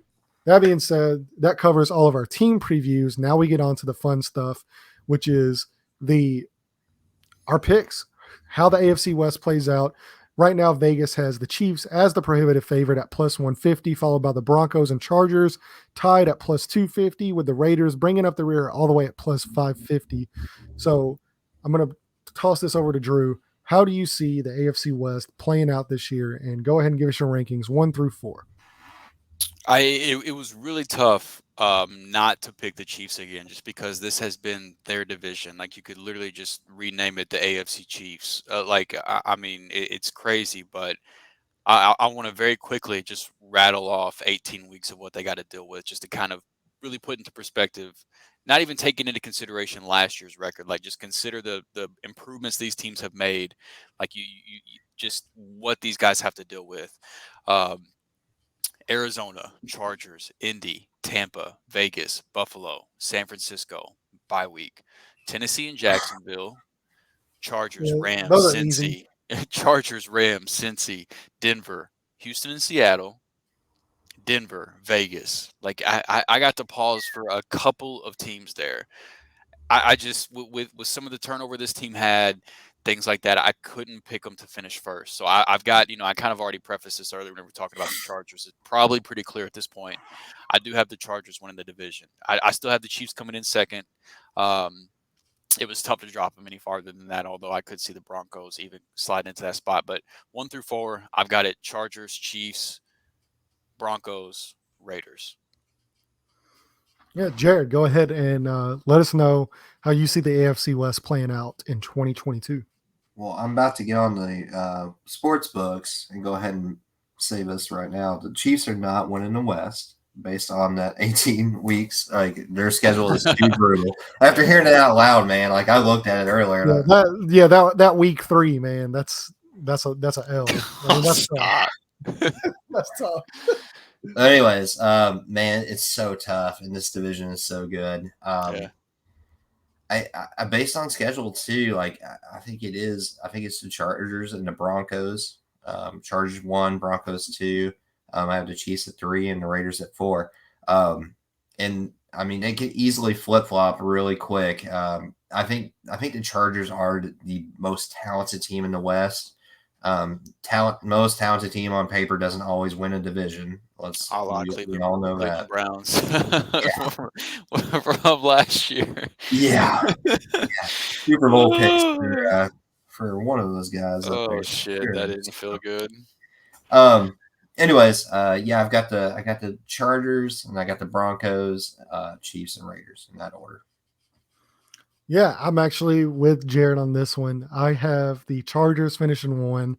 that being said, that covers all of our team previews. Now we get on to the fun stuff, which is our picks, how the AFC West plays out. Right now, Vegas has the Chiefs as the prohibitive favorite at plus 150, followed by the Broncos and Chargers, tied at plus 250, with the Raiders bringing up the rear all the way at plus 550. So I'm going to toss this over to Drew. How do you see the AFC West playing out this year? And go ahead and give us your rankings 1 through 4. It was really tough not to pick the Chiefs again, just because this has been their division. Like, you could literally just rename it the AFC Chiefs. It's crazy, but I want to very quickly just rattle off 18 weeks of what they got to deal with, just to kind of really put into perspective, not even taking into consideration last year's record. Like, just consider the improvements these teams have made. Like, you just what these guys have to deal with. Arizona, Chargers, Indy, Tampa, Vegas, Buffalo, San Francisco, bye week. Tennessee and Jacksonville, Chargers, Rams, Cincy, Chargers, Rams, Cincy, Denver, Houston and Seattle, Denver, Vegas. Like, I got to pause for a couple of teams there. I just, with some of the turnover this team had, things like that, I couldn't pick them to finish first. So I've got, I kind of already prefaced this earlier when we were talking about the Chargers. It's probably pretty clear at this point. I do have the Chargers winning the division. I still have the Chiefs coming in second. It was tough to drop them any farther than that, although I could see the Broncos even sliding into that spot. But 1 through 4, I've got it Chargers, Chiefs, Broncos, Raiders. Yeah, Jared, go ahead and let us know how you see the AFC West playing out in 2022. Well, I'm about to get on the sports books and go ahead and say this right now. The Chiefs are not winning the West. based on that 18 weeks. Like their schedule is too brutal. After hearing it out loud, man, like I looked at it earlier. That week 3, man, that's a L. I mean, that's tough. That's tough. Anyways, man, it's so tough, and this division is so good. I based on schedule too. Like I think it is. I think it's the Chargers and the Broncos. Chargers 1, Broncos 2. I have the Chiefs at 3 and the Raiders at 4. And I mean they can easily flip flop really quick. I think the Chargers are the most talented team in the West. Most talented team on paper doesn't always win a division. We all know that. Browns from last year. Yeah. Super Bowl picks for one of those guys. Oh shit, that didn't feel good. Anyways, I've got the Chargers and I got the Broncos, Chiefs and Raiders in that order. Yeah, I'm actually with Jared on this one. I have the Chargers finishing 1.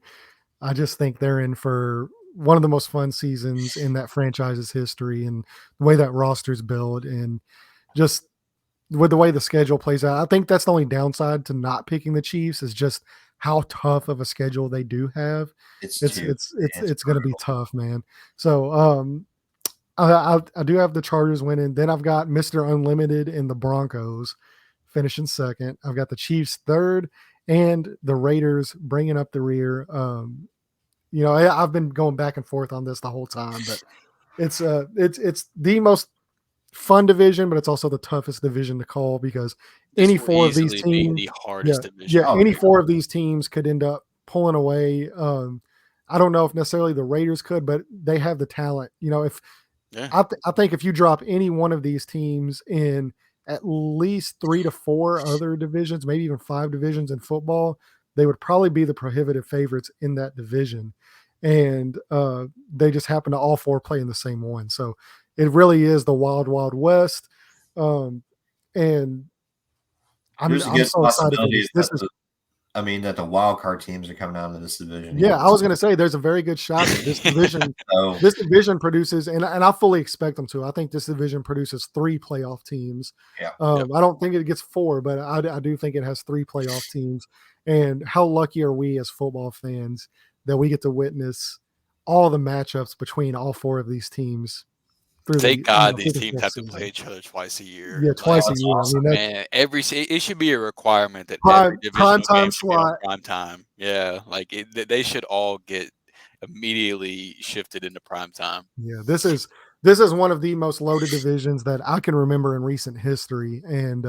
I just think they're in for one of the most fun seasons in that franchise's history, and the way that roster's built and just with the way the schedule plays out. I think that's the only downside to not picking the Chiefs is just how tough of a schedule they do have. It's going to be tough, man. So I do have the Chargers winning. Then I've got Mr. Unlimited in the Broncos finishing 2nd. I've got the Chiefs 3rd and the Raiders bringing up the rear. I've been going back and forth on this the whole time, but it's the most fun division, but it's also the toughest division to call because any 4 of these teams, the hardest division. Any 4 of these teams could end up pulling away. I don't know if necessarily the Raiders could, but they have the talent. I think if you drop any one of these teams in at least 3 to 4 other divisions, maybe even 5 divisions in football, they would probably be the prohibitive favorites in that division. And they just happen to all 4 play in the same one. So it really is the wild, wild west. And I'm so excited for this. That the wild card teams are coming out of this division. Yeah, I was going to say there's a very good shot that this division, this division produces, and I fully expect them to. I think this division produces 3 playoff teams. Yeah. I don't think it gets 4, but I do think it has 3 playoff teams. And how lucky are we as football fans that we get to witness all the matchups between all 4 of these teams? Thank God these teams have to play each other twice a year. Yeah, twice a year. Awesome. I mean, it should be a requirement that prime time slot. Prime time. Yeah, they should all get immediately shifted into prime time. Yeah, this is one of the most loaded divisions that I can remember in recent history, and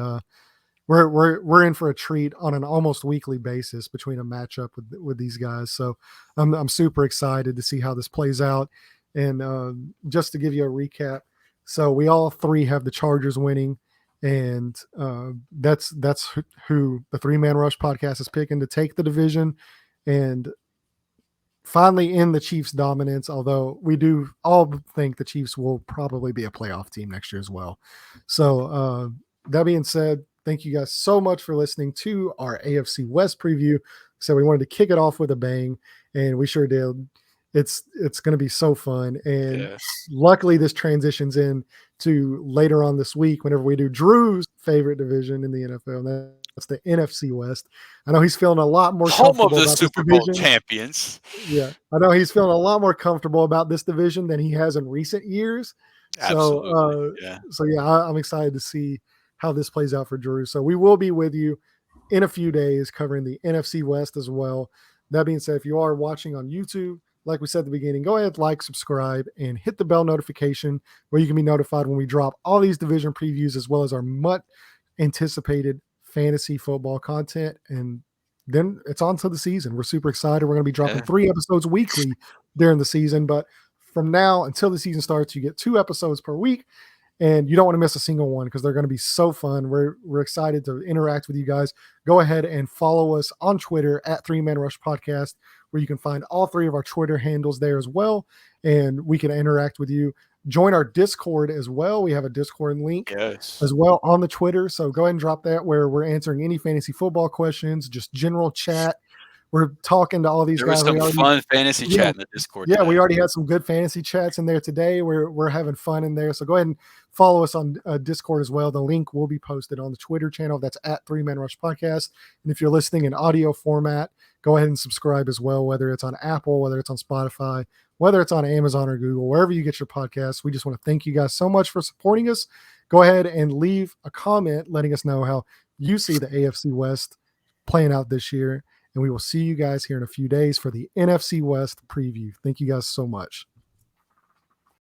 we're in for a treat on an almost weekly basis between a matchup with these guys. So I'm super excited to see how this plays out. And just to give you a recap, so we all 3 have the Chargers winning, and that's who the 3-Man Rush podcast is picking to take the division and finally end the Chiefs' dominance, although we do all think the Chiefs will probably be a playoff team next year as well. So that being said, thank you guys so much for listening to our AFC West preview. So we wanted to kick it off with a bang, and we sure did. It's going to be so fun, and luckily this transitions in to later on this week whenever we do Drew's favorite division in the NFL, and that's the NFC West. I know he's feeling a lot more home of the about Super Bowl champions. Yeah, I know he's feeling a lot more comfortable about this division than he has in recent years. Absolutely. So I'm excited to see how this plays out for Drew. So we will be with you in a few days covering the NFC West as well. That being said, if you are watching on YouTube, like we said at the beginning, go ahead, like, subscribe, and hit the bell notification where you can be notified when we drop all these division previews as well as our much anticipated fantasy football content. And then it's on to the season. We're super excited. We're going to be dropping 3 episodes weekly during the season. But from now until the season starts, you get 2 episodes per week. And you don't want to miss a single one because they're going to be so fun. We're excited to interact with you guys. Go ahead and follow us on Twitter at 3Man Rush Podcast, where you can find all 3 of our Twitter handles there as well. And we can interact with you. Join our Discord as well. We have a Discord link as well on the Twitter. So go ahead and drop that where we're answering any fantasy football questions, just general chat. we're talking to all these There guys. was some fun fantasy Yeah. chat in the Discord. Yeah, today. we already had some good fantasy chats in there today. We're having fun in there. So go ahead and follow us on Discord as well. The link will be posted on the Twitter channel. That's at 3Man Rush Podcast. And if you're listening in audio format, go ahead and subscribe as well, whether it's on Apple, whether it's on Spotify, whether it's on Amazon or Google, wherever you get your podcasts. We just want to thank you guys so much for supporting us. Go ahead and leave a comment letting us know how you see the AFC West playing out this year. And we will see you guys here in a few days for the NFC West preview. Thank you guys so much.